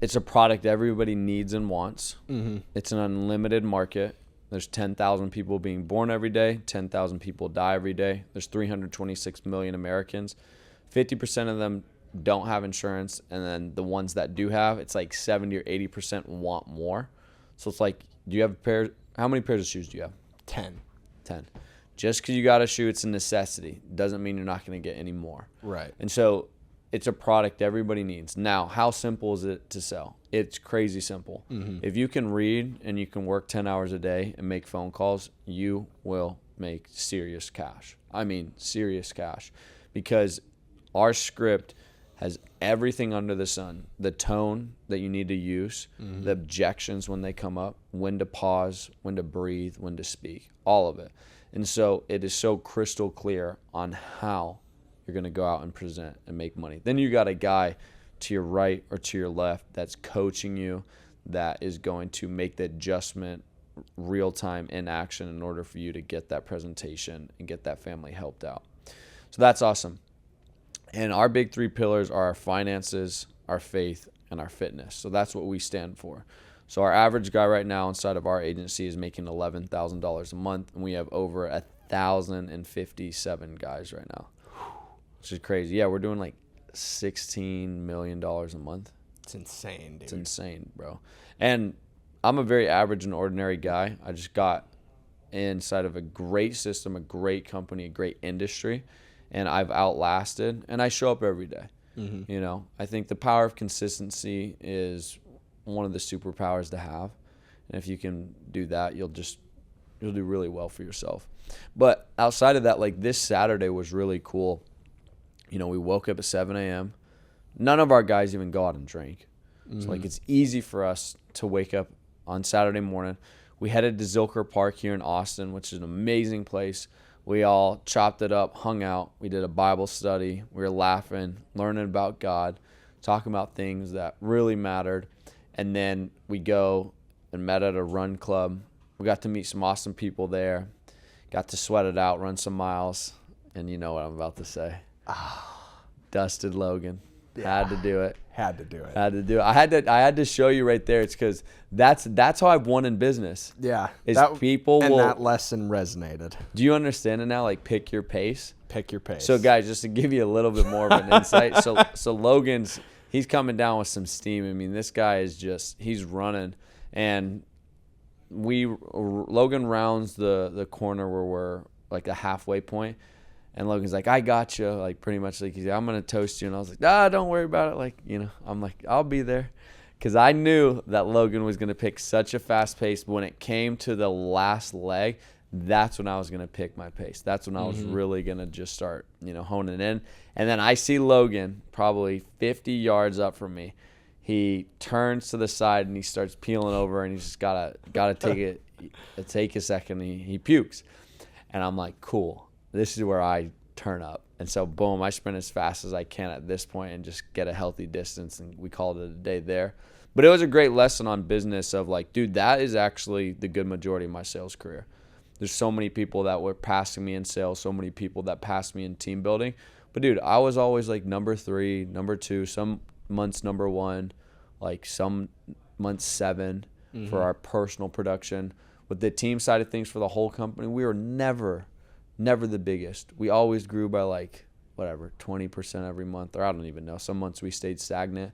It's a product everybody needs and wants. Mm-hmm. It's an unlimited market. There's 10,000 people being born every day. 10,000 people die every day. There's 326 million Americans. 50% of them don't have insurance. And then the ones that do have, it's like 70 or 80% want more. So it's like, do you have how many pairs of shoes do you have? 10. Just because you got a shoe, it's a necessity. Doesn't mean you're not going to get any more. Right. And so it's a product everybody needs. Now, how simple is it to sell? It's crazy simple. Mm-hmm. If you can read and you can work 10 hours a day and make phone calls, you will make serious cash. I mean, serious cash. Because our script has everything under the sun. The tone that you need to use, mm-hmm. the objections when they come up, when to pause, when to breathe, when to speak, all of it. And so it is so crystal clear on how you're going to go out and present and make money. Then you got a guy to your right or to your left that's coaching you, that is going to make the adjustment real time in action in order for you to get that presentation and get that family helped out. So that's awesome. And our big 3 pillars are our finances, our faith, and our fitness. So that's what we stand for. So our average guy right now inside of our agency is making $11,000 a month, and we have over 1,057 guys right now, which is crazy. Yeah, we're doing like $16 million a month. It's insane, dude. It's insane, bro. And I'm a very average and ordinary guy. I just got inside of a great system, a great company, a great industry, and I've outlasted, and I show up every day. Mm-hmm. You know, I think the power of consistency is one of the superpowers to have. And if you can do that, you'll do really well for yourself. But outside of that, like this Saturday was really cool. You know, we woke up at 7 a.m. None of our guys even go out and drink. Mm-hmm. So, like, it's easy for us to wake up on Saturday morning. We headed to Zilker Park here in Austin, which is an amazing place. We all chopped it up, hung out. We did a Bible study. We were laughing, learning about God, talking about things that really mattered. And then we go and met at a run club. We got to meet some awesome people there. Got to sweat it out, run some miles. And you know what I'm about to say. Dusted Logan. Yeah. Had to do it. I had to show you right there. It's because that's how I've won in business. Yeah. That lesson resonated. Do you understand it now? Like, pick your pace. Pick your pace. So guys, just to give you a little bit more of an insight. So Logan's, he's coming down with some steam. I mean, this guy is he's running, and Logan rounds the corner where we're like a halfway point. And Logan's like, I got you. Like, pretty much like, he's like, I'm going to toast you. And I was like, don't worry about it. Like, you know, I'm like, I'll be there. Because I knew that Logan was going to pick such a fast pace. But when it came to the last leg, that's when I was going to pick my pace. That's when I was really going to just start, you know, honing in. And then I see Logan probably 50 yards up from me. He turns to the side and he starts peeling over, and he's just got to take a second. He pukes. And I'm like, cool. This is where I turn up. And so, boom, I sprint as fast as I can at this point and just get a healthy distance, and we called it a day there. But it was a great lesson on business of like, dude, that is actually the good majority of my sales career. There's so many people that were passing me in sales, so many people that passed me in team building. But, dude, I was always like number 3, number 2, some months number 1, like some months 7 for our personal production. With the team side of things for the whole company, we were never the biggest. We always grew by like, 20% every month, or I don't even know. Some months we stayed stagnant.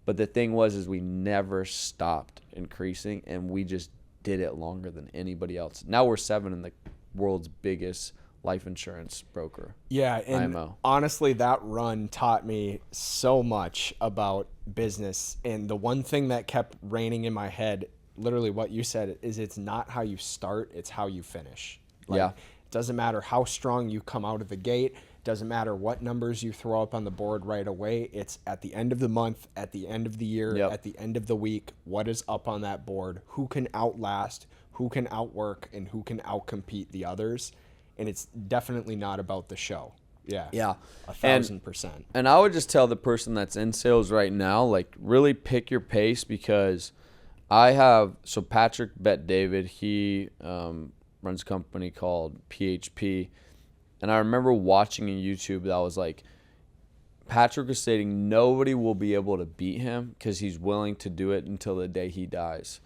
But the thing is we never stopped increasing, and we just did it longer than anybody else. Now we're 7 in the world's biggest life insurance broker. Yeah, and IMO. Honestly, that run taught me so much about business. And the one thing that kept reigning in my head, literally what you said, is it's not how you start, it's how you finish. Like, yeah. Doesn't matter how strong you come out of the gate. Doesn't matter what numbers you throw up on the board right away. It's at the end of the month, at the end of the year, at the end of the week, what is up on that board, who can outlast, who can outwork, and who can outcompete the others. And it's definitely not about the show. Yeah. 1,000%. And I would just tell the person that's in sales right now, like, really pick your pace, because Patrick Bet-David, he runs a company called PHP. And I remember watching a YouTube that was like, Patrick was stating nobody will be able to beat him because he's willing to do it until the day he dies.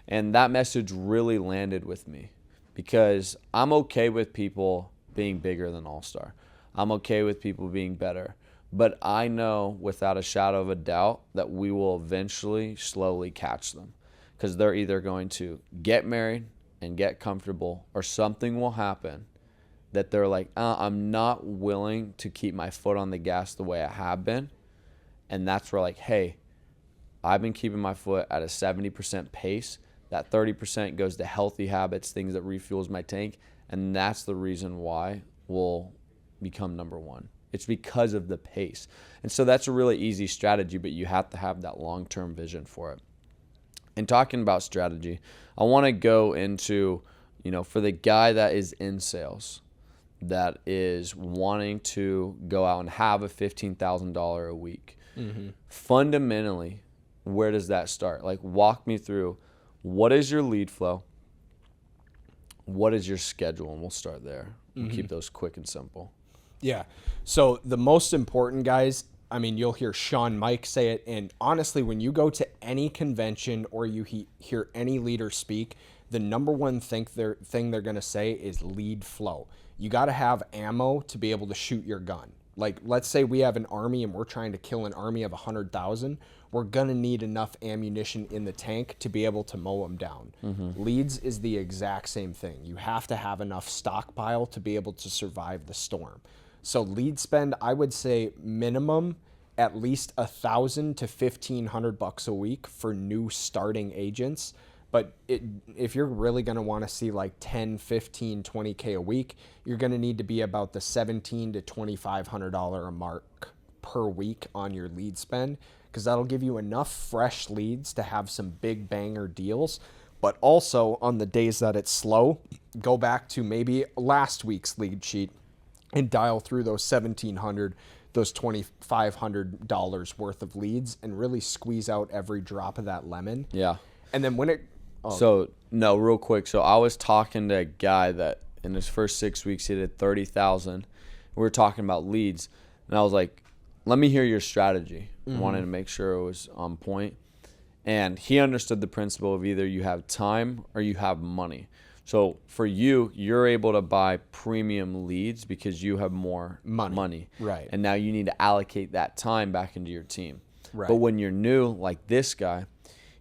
And that message really landed with me, because I'm okay with people being bigger than All-Star. I'm okay with people being better. But I know without a shadow of a doubt that we will eventually slowly catch them, because they're either going to get married and get comfortable, or something will happen that they're like, I'm not willing to keep my foot on the gas the way I have been. And that's where, like, hey, I've been keeping my foot at a 70% pace. That 30% goes to healthy habits, things that refuels my tank. And that's the reason why we'll become number one. It's because of the pace. And so that's a really easy strategy, but you have to have that long-term vision for it. And talking about strategy, I want to go into, for the guy that is in sales, that is wanting to go out and have a $15,000 a week. Mm-hmm. Fundamentally, where does that start? Like, walk me through, what is your lead flow? What is your schedule? And we'll start there. We'll keep those quick and simple. Yeah. So the most important, guys, I mean, you'll hear Sean Mike say it. And honestly, when you go to any convention or you hear any leader speak, the number one thing they're going to say is lead flow. You got to have ammo to be able to shoot your gun. Like, let's say we have an army and we're trying to kill an army of 100,000. We're going to need enough ammunition in the tank to be able to mow them down. Mm-hmm. Leads is the exact same thing. You have to have enough stockpile to be able to survive the storm. So lead spend, I would say minimum at least $1,000 to $1,500 a week for new starting agents. But if you're really going to want to see like 10, 15, 20K a week, you're going to need to be about the $1,700 to $2,500 a mark per week on your lead spend, because that'll give you enough fresh leads to have some big banger deals. But also on the days that it's slow, go back to maybe last week's lead sheet and dial through those $1,700, those $2,500 worth of leads, and really squeeze out every drop of that lemon. Yeah. And then when it... So, no, real quick. So I was talking to a guy that in his first 6 weeks, he did 30,000. We were talking about leads. And I was like, let me hear your strategy. I wanted to make sure it was on point. And he understood the principle of either you have time or you have money. So for you, you're able to buy premium leads because you have more money. Right. And now you need to allocate that time back into your team. Right. But when you're new, like this guy,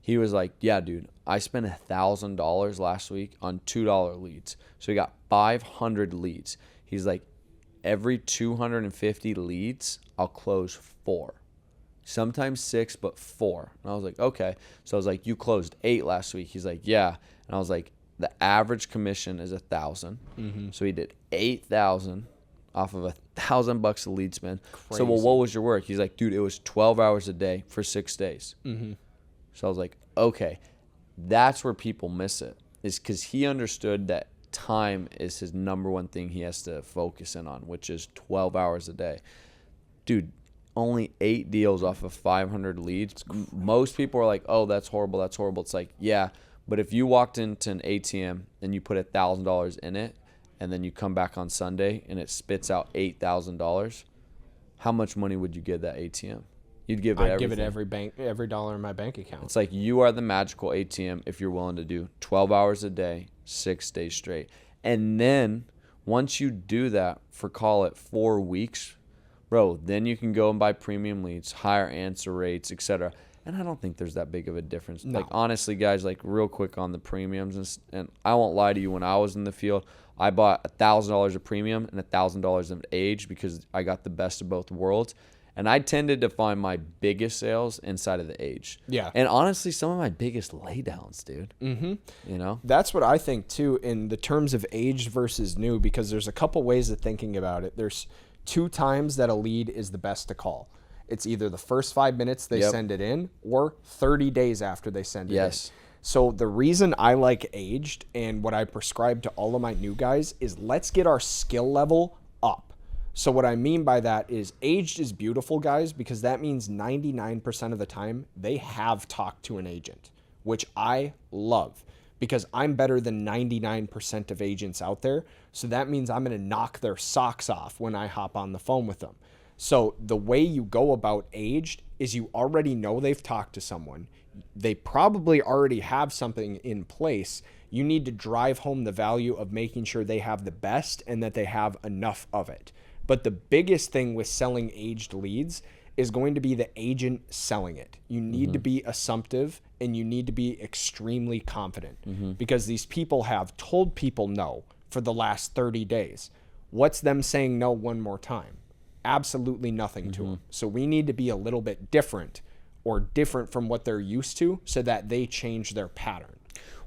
he was like, yeah, dude, I spent $1,000 last week on $2 leads. So he got 500 leads. He's like, every 250 leads, I'll close 4. Sometimes 6, but 4. And I was like, okay. So I was like, you closed 8 last week. He's like, yeah. And I was like, the average commission is $1,000. Mm-hmm. So he did 8,000 off of $1,000 a lead spend. Crazy. So, well, what was your work? He's like, dude, it was 12 hours a day for 6 days. Mm-hmm. So I was like, okay, that's where people miss it, is because he understood that time is his number one thing he has to focus in on, which is 12 hours a day. Dude, only 8 deals off of 500 leads. Most people are like, oh, that's horrible, that's horrible. It's like, yeah, but if you walked into an ATM and you put $1,000 in it, and then you come back on Sunday and it spits out $8,000, how much money would you give that ATM? You'd give it everything. I'd give it every dollar in my bank account. It's like you are the magical ATM if you're willing to do 12 hours a day, 6 days straight. And then once you do that for, call it 4 weeks, bro, then you can go and buy premium leads, higher answer rates, etc. And I don't think there's that big of a difference. No. Like, honestly, guys, like real quick on the premiums, and I won't lie to you, when I was in the field, I bought $1,000 of premium and $1,000 of age because I got the best of both worlds. And I tended to find my biggest sales inside of the age. Yeah. And honestly, some of my biggest laydowns, dude. Mm-hmm. You know? That's what I think too in the terms of aged versus new, because there's a couple ways of thinking about it. There's 2 times that a lead is the best to call. It's either the first 5 minutes they send it in or 30 days after they send it in. So the reason I like aged and what I prescribe to all of my new guys is let's get our skill level up. So what I mean by that is aged is beautiful, guys, because that means 99% of the time they have talked to an agent, which I love because I'm better than 99% of agents out there. So that means I'm going to knock their socks off when I hop on the phone with them. So the way you go about aged is you already know they've talked to someone. They probably already have something in place. You need to drive home the value of making sure they have the best and that they have enough of it. But the biggest thing with selling aged leads is going to be the agent selling it. You need to be assumptive and you need to be extremely confident because these people have told people no for the last 30 days. What's them saying no one more time? Absolutely nothing to them. So we need to be a little bit different from what they're used to so that they change their pattern.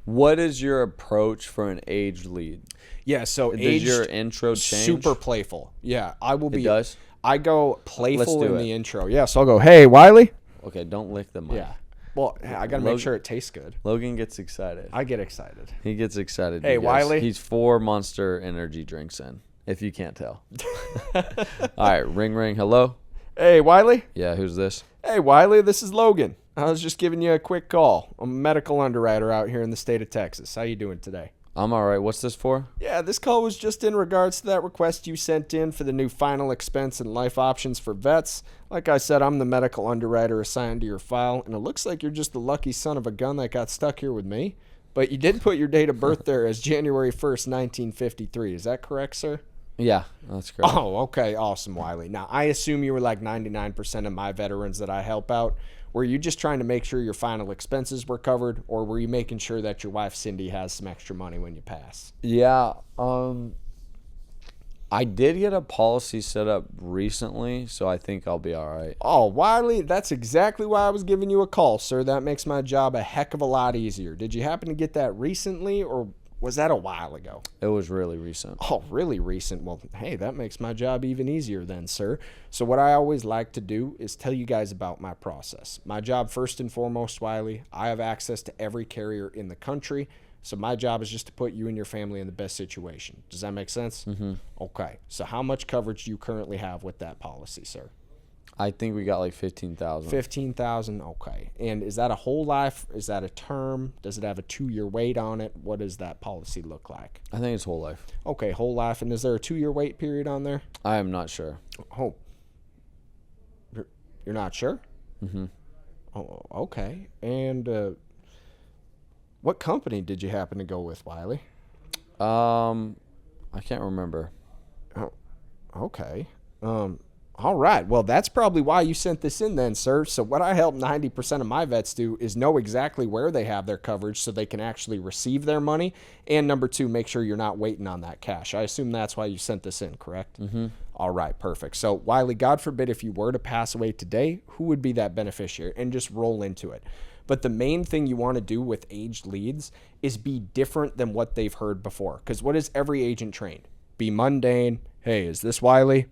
What is your approach for an aged lead? Yeah, so does your intro change? Super playful. Yeah, I will be. It does? I go playful in the it. intro. Yeah, so I'll go, hey, Wylie. Okay, don't lick the mic. Yeah. Well, I got to make sure it tastes good. Logan gets excited. I get excited. He gets excited. Hey, Wylie. He's 4 Monster Energy drinks in, if you can't tell. All right, ring, ring. Hello? Hey, Wylie. Yeah, who's this? Hey, Wylie, this is Logan. I was just giving you a quick call. I'm a medical underwriter out here in the state of Texas. How you doing today? I'm all right. What's this for? Yeah, this call was just in regards to that request you sent in for the new final expense and life options for vets. Like I said, I'm the medical underwriter assigned to your file, and it looks like you're just the lucky son of a gun that got stuck here with me. But you did put your date of birth there as January 1st, 1953. Is that correct, sir? Yeah, that's correct. Oh, okay. Awesome, Wylie. Now, I assume you were like 99% of my veterans that I help out. Were you just trying to make sure your final expenses were covered, or were you making sure that your wife, Cindy, has some extra money when you pass? Yeah, I did get a policy set up recently, so I think I'll be all right. Oh, Wylie, that's exactly why I was giving you a call, sir. That makes my job a heck of a lot easier. Did you happen to get that recently, or was that a while ago? It was really recent. Oh, really recent? Well, hey, that makes my job even easier then, sir. So what I always like to do is tell you guys about my process. My job, first and foremost, Wylie, I have access to every carrier in the country. So my job is just to put you and your family in the best situation. Does that make sense? Mm-hmm. Okay. So how much coverage do you currently have with that policy, sir? I think we got like 15,000. 15,000. Okay. And is that a whole life? Is that a term? Does it have a 2-year wait on it? What does that policy look like? I think it's whole life. Okay, whole life. And is there a 2-year wait period on there? I am not sure. Oh. You're not sure? Mm-hmm. Oh, okay. And what company did you happen to go with, Wylie? I can't remember. Oh, okay. All right. Well, that's probably why you sent this in then, sir. So what I help 90% of my vets do is know exactly where they have their coverage so they can actually receive their money. And number 2, make sure you're not waiting on that cash. I assume that's why you sent this in, correct? Mm-hmm. All right, perfect. So Wylie, God forbid if you were to pass away today, who would be that beneficiary? And just roll into it. But the main thing you want to do with aged leads is be different than what they've heard before. Because what is every agent trained? Be mundane. Hey, is this Wylie?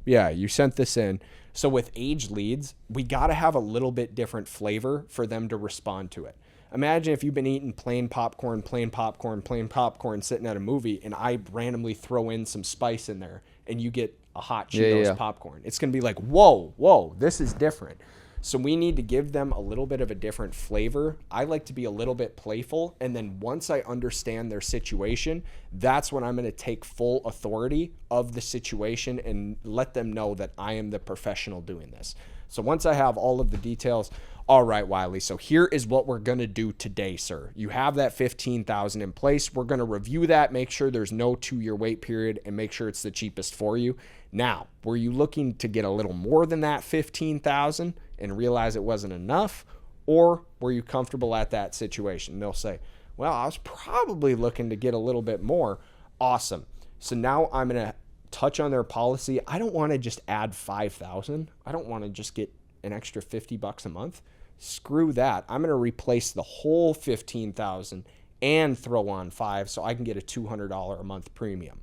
Yeah, you sent this in. So with aged leads, we got to have a little bit different flavor for them to respond to it. Imagine if you've been eating plain popcorn, sitting at a movie, and I randomly throw in some spice in there, and you get a hot Cheetos popcorn. It's going to be like, whoa, this is different. So we need to give them a little bit of a different flavor. I like to be a little bit playful. And then once I understand their situation, that's when I'm going to take full authority of the situation and let them know that I am the professional doing this. So once I have all of the details, all right, Wylie, so here is what we're going to do today, sir. You have that $15,000 in place. We're going to review that, make sure there's no 2-year wait period, and make sure it's the cheapest for you. Now, were you looking to get a little more than that $15,000 and realize it wasn't enough, or were you comfortable at that situation? They'll say, well, I was probably looking to get a little bit more. Awesome. So now I'm going to touch on their policy. I don't want to just add 5,000. I don't want to just get an extra $50 a month. Screw that. I'm going to replace the whole 15,000 and throw on 5 so I can get a $200 a month premium.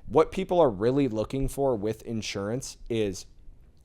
What people are really looking for with insurance is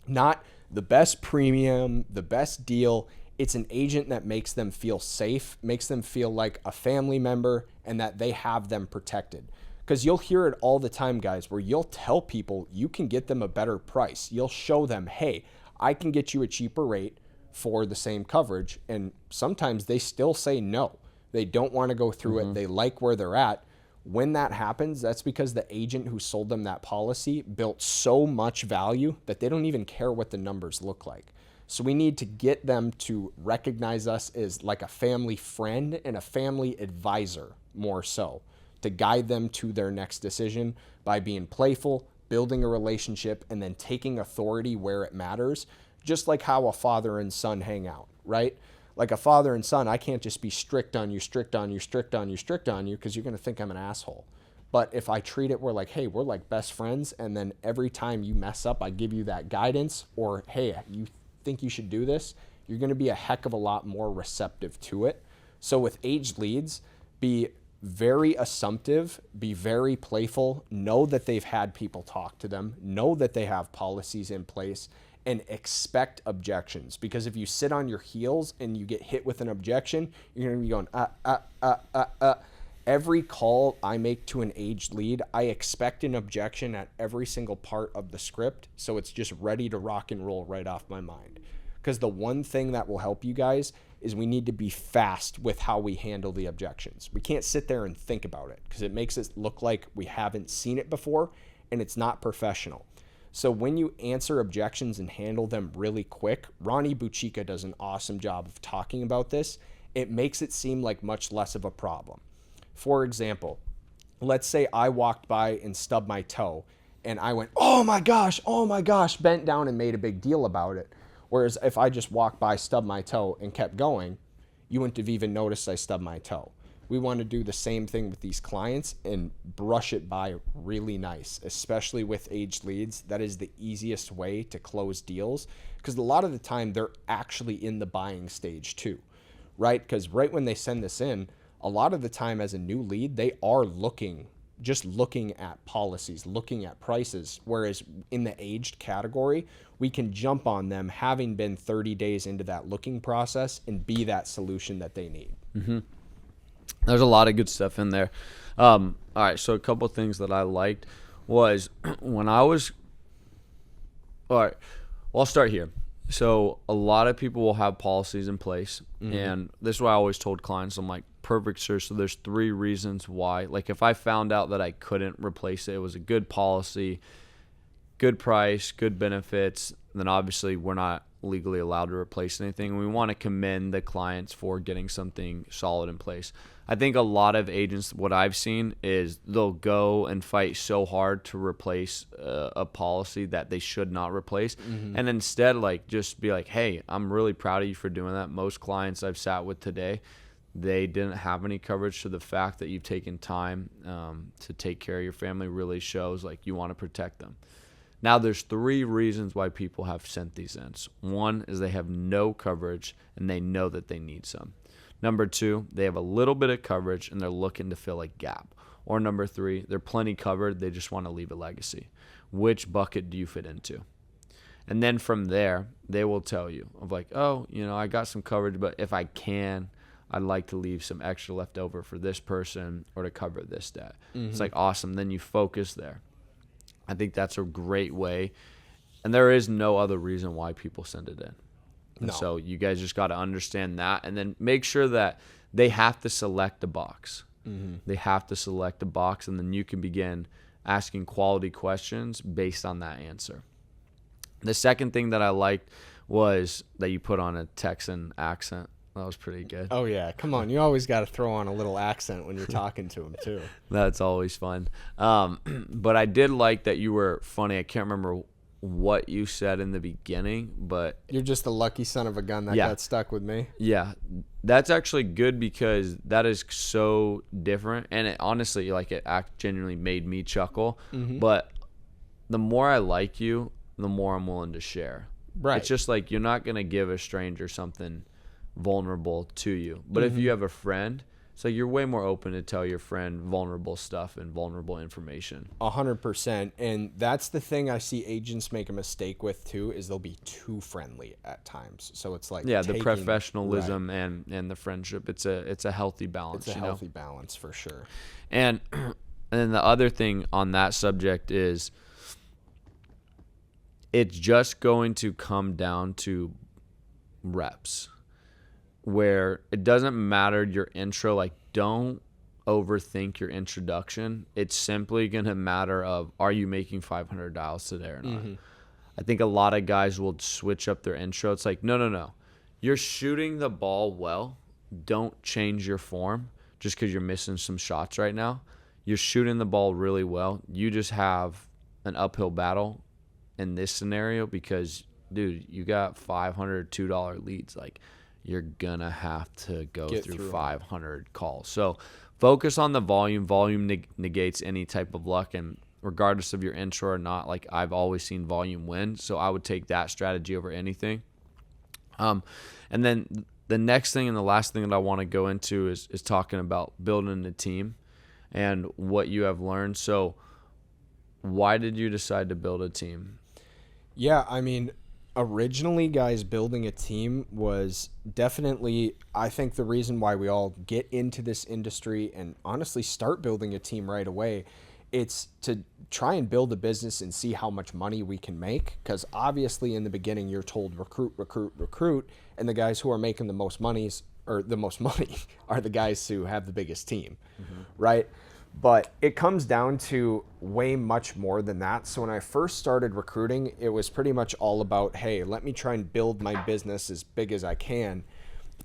not the best premium, the best deal. It's an agent that makes them feel safe, makes them feel like a family member, and that they have them protected. Because you'll hear it all the time, guys, where you'll tell people you can get them a better price. You'll show them, hey, I can get you a cheaper rate for the same coverage. And sometimes they still say no. They don't want to go through it. They like where they're at. When that happens, that's because the agent who sold them that policy built so much value that they don't even care what the numbers look like. So we need to get them to recognize us as like a family friend and a family advisor, more so, to guide them to their next decision by being playful, building a relationship, and then taking authority where it matters, just like how a father and son hang out, right? Like a father and son, I can't just be strict on you, strict on you, strict on you, strict on you, because you're going to think I'm an asshole. But if I treat it, we're like, hey, we're like best friends, and then every time you mess up, I give you that guidance, or hey, you think you should do this, you're going to be a heck of a lot more receptive to it. So with aged leads, be very assumptive, be very playful, know that they've had people talk to them, know that they have policies in place, and expect objections. Because if you sit on your heels and you get hit with an objection, you're going to be going, Every call I make to an aged lead, I expect an objection at every single part of the script, so it's just ready to rock and roll right off my mind. Because the one thing that will help you guys is we need to be fast with how we handle the objections. We can't sit there and think about it because it makes it look like we haven't seen it before and it's not professional. So when you answer objections and handle them really quick, Ronnie Buchica does an awesome job of talking about this. It makes it seem like much less of a problem. For example, let's say I walked by and stubbed my toe and I went, oh my gosh, bent down and made a big deal about it. Whereas if I just walked by, stubbed my toe and kept going, you wouldn't have even noticed I stubbed my toe. We want to do the same thing with these clients and brush it by really nice, especially with aged leads. That is the easiest way to close deals because a lot of the time they're actually in the buying stage too, right? Because right when they send this in, a lot of the time as a new lead, they are just looking at policies, looking at prices. Whereas in the aged category, we can jump on them having been 30 days into that looking process and be that solution that they need. Mm-hmm. There's a lot of good stuff in there. All right, so a couple things that I liked was when I was – all right, well, I'll start here. So a lot of people will have policies in place, and this is what I always told clients. I'm like, perfect, sir. So there's 3 reasons why. Like if I found out that I couldn't replace it, it was a good policy, good price, good benefits, then obviously we're not legally allowed to replace anything. We want to commend the clients for getting something solid in place. I think a lot of agents, what I've seen is they'll go and fight so hard to replace a policy that they should not replace. And instead, like, just be like, hey, I'm really proud of you for doing that. Most clients I've sat with today, they didn't have any coverage. So the fact that you've taken time to take care of your family really shows like you want to protect them. Now, there's 3 reasons why people have sent these in. One is they have no coverage and they know that they need some. Number 2, they have a little bit of coverage and they're looking to fill a gap. Or number 3, they're plenty covered. They just want to leave a legacy. Which bucket do you fit into? And then from there, they will tell you of like, oh, I got some coverage, but if I can, I'd like to leave some extra left over for this person or to cover this debt. It's like, awesome. Then you focus there. I think that's a great way. And there is no other reason why people send it in. And so you guys just got to understand that and then make sure that they have to select a box. They have to select a box, and then you can begin asking quality questions based on that answer. The second thing that I liked was that you put on a Texan accent. That was pretty good. Oh, yeah. Come on. You always got to throw on a little accent when you're talking to them, too. That's always fun. But I did like that you were funny. I can't remember what you said in the beginning, but you're just a lucky son of a gun that got stuck with me. Yeah, that's actually good because that is so different, and it honestly, like, it genuinely made me chuckle. But the more I like you, the more I'm willing to share. Right. It's just like you're not going to give a stranger something vulnerable to you. But if you have a friend, so you're way more open to tell your friend vulnerable stuff and vulnerable information. 100%. And that's the thing I see agents make a mistake with too, is they'll be too friendly at times. So it's like, the professionalism and the friendship. It's a healthy balance. It's a healthy balance for sure. And then the other thing on that subject is it's just going to come down to reps, where it doesn't matter your intro. Like, don't overthink your introduction. It's simply going to matter of, are you making 500 dials today or not? I think a lot of guys will switch up their intro. It's like, no. You're shooting the ball well. Don't change your form just because you're missing some shots right now. You're shooting the ball really well. You just have an uphill battle in this scenario because, dude, you got $502 leads. Like, you're going to have to go through 500 calls. So focus on the volume. Volume negates any type of luck. And regardless of your intro or not, like, I've always seen volume win. So I would take that strategy over anything. And then the next thing and the last thing that I want to go into is talking about building a team and what you have learned. So why did you decide to build a team? Yeah, I mean, originally, guys, building a team was definitely, I think, the reason why we all get into this industry and honestly start building a team right away. It's to try and build a business and see how much money we can make. Because obviously in the beginning, you're told recruit. And the guys who are making the most money are the guys who have the biggest team, right? But it comes down to way much more than that. So when I first started recruiting, it was pretty much all about, hey, let me try and build my business as big as I can.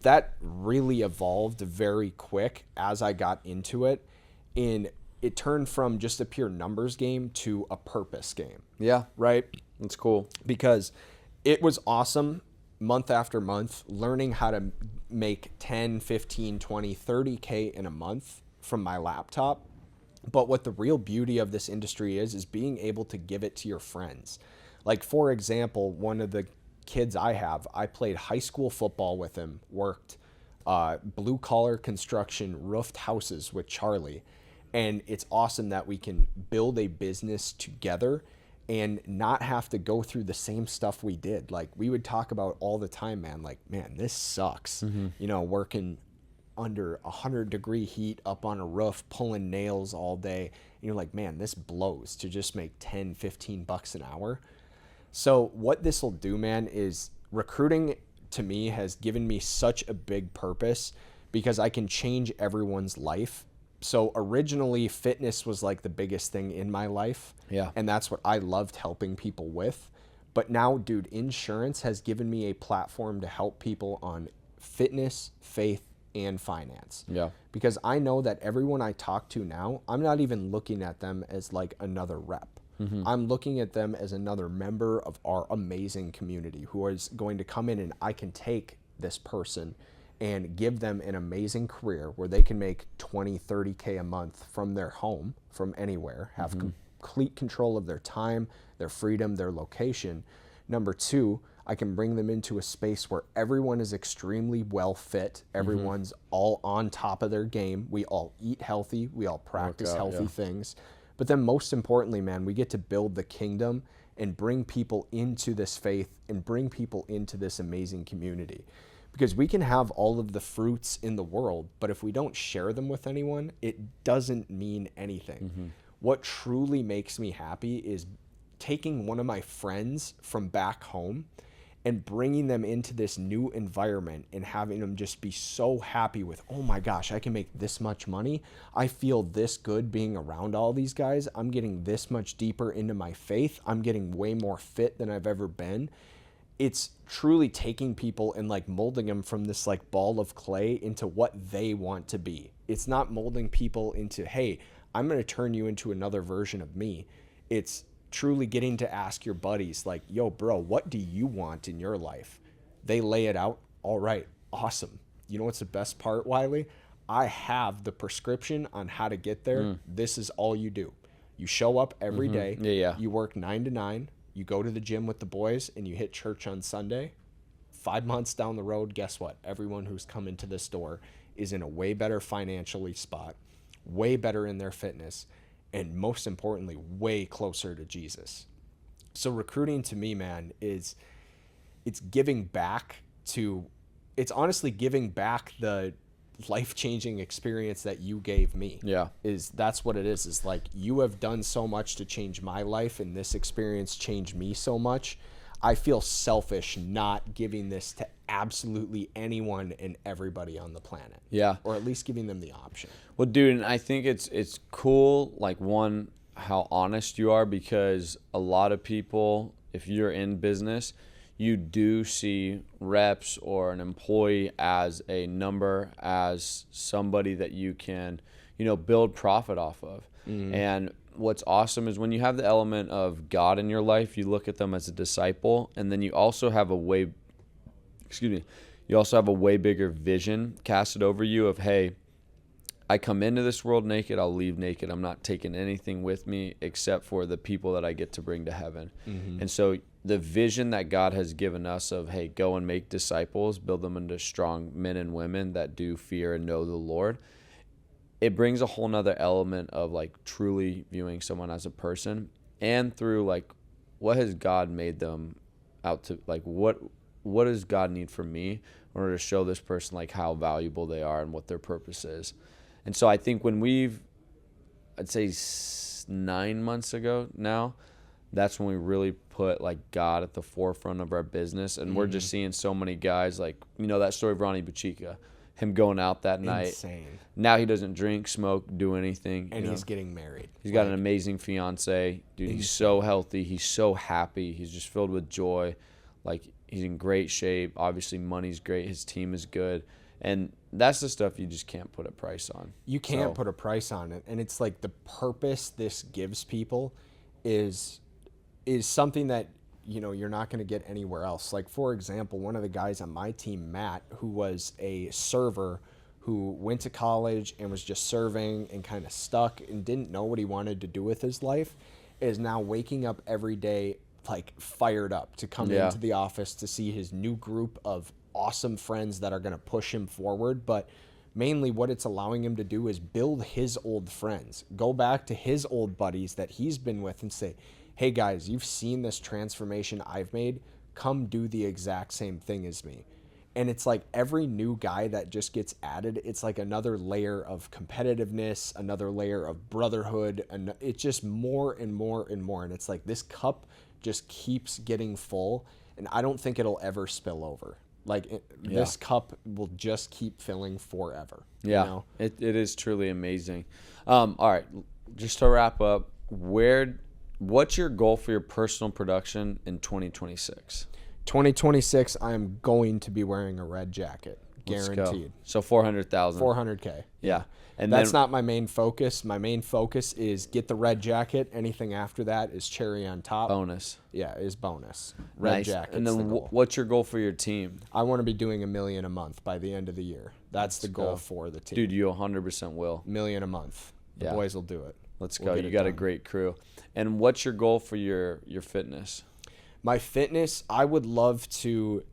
That really evolved very quick as I got into it. And it turned from just a pure numbers game to a purpose game. Yeah. Right? That's cool. Because it was awesome month after month, learning how to make 10, 15, 20, 30K in a month from my laptop. But what the real beauty of this industry is being able to give it to your friends. Like, for example, one of the kids I played high school football with him, worked blue collar construction, roofed houses with Charlie. And it's awesome that we can build a business together and not have to go through the same stuff we did. Like, we would talk about all the time, man, like, man, this sucks, working under 100-degree heat up on a roof, pulling nails all day. And you're like, man, this blows to just make 10, 15 bucks an hour. So what this will do, man, is recruiting to me has given me such a big purpose because I can change everyone's life. So originally fitness was like the biggest thing in my life. Yeah. And that's what I loved helping people with. But now, dude, insurance has given me a platform to help people on fitness, faith, and finance. Yeah. Because I know that everyone I talk to now, I'm not even looking at them as like another rep. I'm looking at them as another member of our amazing community who is going to come in, and I can take this person and give them an amazing career where they can make 20, 30K a month from their home, from anywhere, have complete control of their time, their freedom, their location. Number two, I can bring them into a space where everyone is extremely well fit. Everyone's all on top of their game. We all eat healthy. We all practice healthy things. But then most importantly, man, we get to build the kingdom and bring people into this faith and bring people into this amazing community. Because we can have all of the fruits in the world, but if we don't share them with anyone, it doesn't mean anything. What truly makes me happy is taking one of my friends from back home and bringing them into this new environment and having them just be so happy with, oh my gosh, I can make this much money. I feel this good being around all these guys. I'm getting this much deeper into my faith. I'm getting way more fit than I've ever been. It's truly taking people and like molding them from this like ball of clay into what they want to be. It's not molding people into, hey, I'm going to turn you into another version of me. It's truly getting to ask your buddies like, yo, bro, what do you want in your life? They lay it out. All right, awesome. You know what's the best part, Wylie? I have the prescription on how to get there. This is all you do. You show up every day. Yeah. You work 9 to 9. You go to the gym with the boys, and you hit church on Sunday. 5 months down the road, guess what? Everyone who's come into this door is in a way better financially spot, way better in their fitness, and most importantly, way closer to Jesus. So recruiting to me, man, it's giving back to, it's honestly giving back the life-changing experience that you gave me. Yeah. That's what it is like, you have done so much to change my life, and this experience changed me so much. I feel selfish not giving this to absolutely anyone and everybody on the planet. Yeah. Or at least giving them the option. Well, dude, and I think it's cool, like, one, how honest you are, because a lot of people, if you're in business, you do see reps or an employee as a number, as somebody that you can, build profit off of. And what's awesome is when you have the element of God in your life, you look at them as a disciple, and then you also have a way bigger vision casted over you of, hey, I come into this world naked, I'll leave naked. I'm not taking anything with me except for the people that I get to bring to heaven. And so the vision that God has given us of, hey, go and make disciples, build them into strong men and women that do fear and know the Lord, it brings a whole nother element of, like, truly viewing someone as a person, and through, like, what has God made them out to, like, what does God need from me in order to show this person, like, how valuable they are and what their purpose is. And so I think when I'd say 9 months ago now, that's when we really put, like, God at the forefront of our business. And we're just seeing so many guys, like, that story of Ronnie, him going out that night. Insane. Now he doesn't drink, smoke, do anything. And he's getting married. He's got an amazing fiance. Dude, he's so healthy. He's so happy. He's just filled with joy. Like, he's in great shape. Obviously, money's great. His team is good. And that's the stuff you just can't put a price on. You can't put a price on it. And it's like the purpose this gives people is something that, you're not going to get anywhere else. Like, for example, one of the guys on my team, Matt, who was a server who went to college and was just serving and kind of stuck and didn't know what he wanted to do with his life, is now waking up every day, like, fired up to come into the office to see his new group of awesome friends that are going to push him forward. But mainly what it's allowing him to do is build his old friends, go back to his old buddies that he's been with and say, hey guys, you've seen this transformation I've made, come do the exact same thing as me. And it's like every new guy that just gets added, it's like another layer of competitiveness, another layer of brotherhood, and it's just more and more and more. And it's like this cup just keeps getting full, and I don't think it'll ever spill over. Like, this cup will just keep filling forever. Yeah, it is truly amazing. All right, just to wrap up, what's your goal for your personal production in 2026? 2026, I am going to be wearing a red jacket, guaranteed. So 400,000. 400K. Yeah. And that's not my main focus. My main focus is get the red jacket. Anything after that is cherry on top. Bonus. Yeah, is bonus. Red jacket. And then what's your goal for your team? I want to be doing $1 million a month by the end of the year. That's the goal for the team. Dude, you 100% will. $1 million a month. The boys will do it. Let's go. You got a great crew. And what's your goal for your fitness? My fitness, I would love to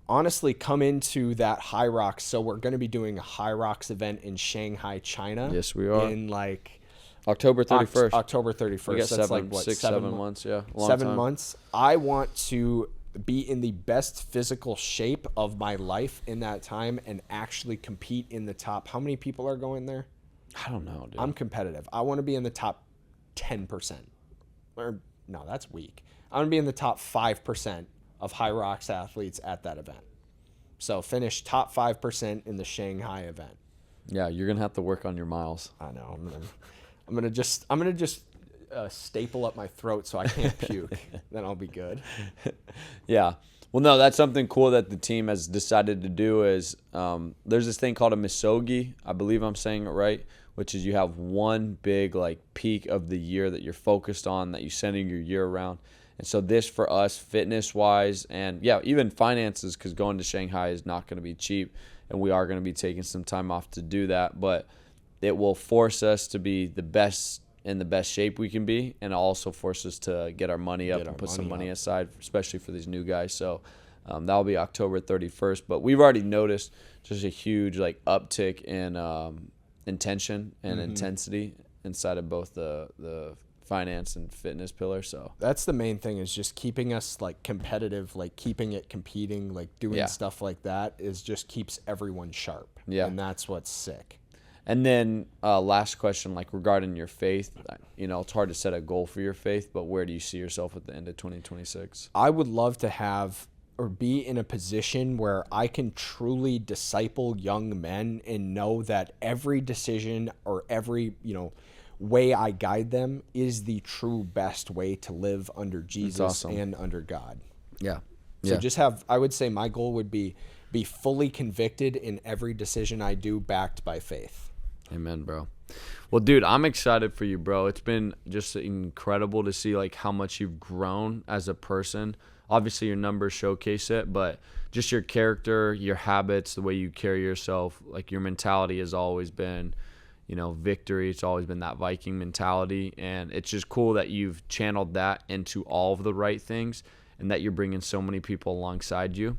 honestly come into that High Rocks. So we're going to be doing a High Rocks event in Shanghai, China. Yes, we are. In like October 31st. October 31st. We got That's like what, 7 months. Yeah, long 7 time. months. I want to be in the best physical shape of my life in that time and actually compete in the top. How many people are going there? I don't know, dude. I'm competitive. I want to be in the top 10%. Or no, that's weak. I want to be in the top 5% of High Rocks athletes at that event. So finish top 5% in the Shanghai event. Yeah, you're gonna have to work on your miles. I know. I'm gonna just staple up my throat so I can't puke. Then I'll be good. Yeah. Well, no, that's something cool that the team has decided to do is there's this thing called a misogi. I believe I'm saying it right, which is you have one big like peak of the year that you're focused on, that you're sending your year around. And so this for us, fitness-wise, and yeah, even finances, because going to Shanghai is not going to be cheap, and we are going to be taking some time off to do that. But it will force us to be the best in the best shape we can be, and also force us to get our money up and put some money aside, especially for these new guys. So that'll be October 31st. But we've already noticed just a huge like uptick in intention and intensity inside of both the finance and fitness pillar. So that's the main thing, is just keeping us like competitive, like keeping it competing, like doing stuff like that is just keeps everyone sharp. Yeah. And that's what's sick. And then last question, like regarding your faith, it's hard to set a goal for your faith, but where do you see yourself at the end of 2026? I would love to have or be in a position where I can truly disciple young men and know that every decision or every, way I guide them is the true best way to live under Jesus and under God. Yeah. So just I would say my goal would be fully convicted in every decision I do, backed by faith. Amen, bro. Well, dude, I'm excited for you, bro. It's been just incredible to see like how much you've grown as a person. Obviously, your numbers showcase it, but just your character, your habits, the way you carry yourself, like your mentality has always been, victory. It's always been that Viking mentality, and it's just cool that you've channeled that into all of the right things and that you're bringing so many people alongside you.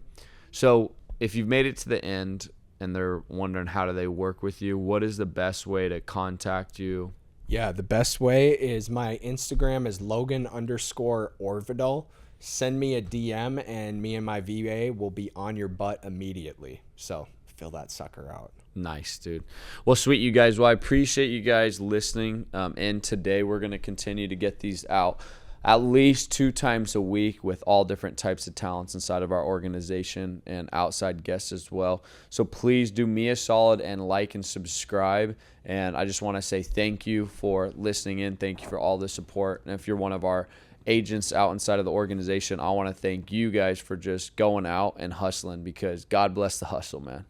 So if you've made it to the end and they're wondering how do they work with you, what is the best way to contact you? Yeah, the best way is my Instagram is Logan_Orvidal. Send me a DM and me and my VA will be on your butt immediately. So fill that sucker out. Nice, dude. Well, sweet, you guys. Well, I appreciate you guys listening. And today we're going to continue to get these out at least 2 times a week with all different types of talents inside of our organization and outside guests as well. So please do me a solid and like and subscribe. And I just want to say thank you for listening in. Thank you for all the support. And if you're one of our agents out inside of the organization, I want to thank you guys for just going out and hustling, because God bless the hustle, man.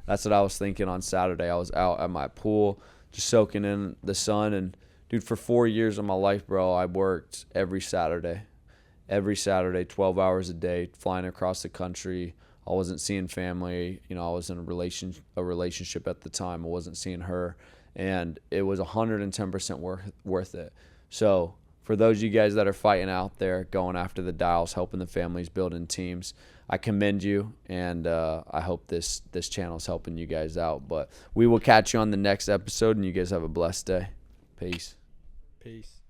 That's what I was thinking on Saturday. I was out at my pool just soaking in the sun, and dude, for 4 years of my life, bro, I worked every Saturday, 12 hours a day, flying across the country. I wasn't seeing family. I was in a relationship at the time. I wasn't seeing her, and it was 110% worth it. So for those of you guys that are fighting out there, going after the dials, helping the families, building teams, I commend you, and I hope this channel is helping you guys out. But we will catch you on the next episode, and you guys have a blessed day. Peace. Peace.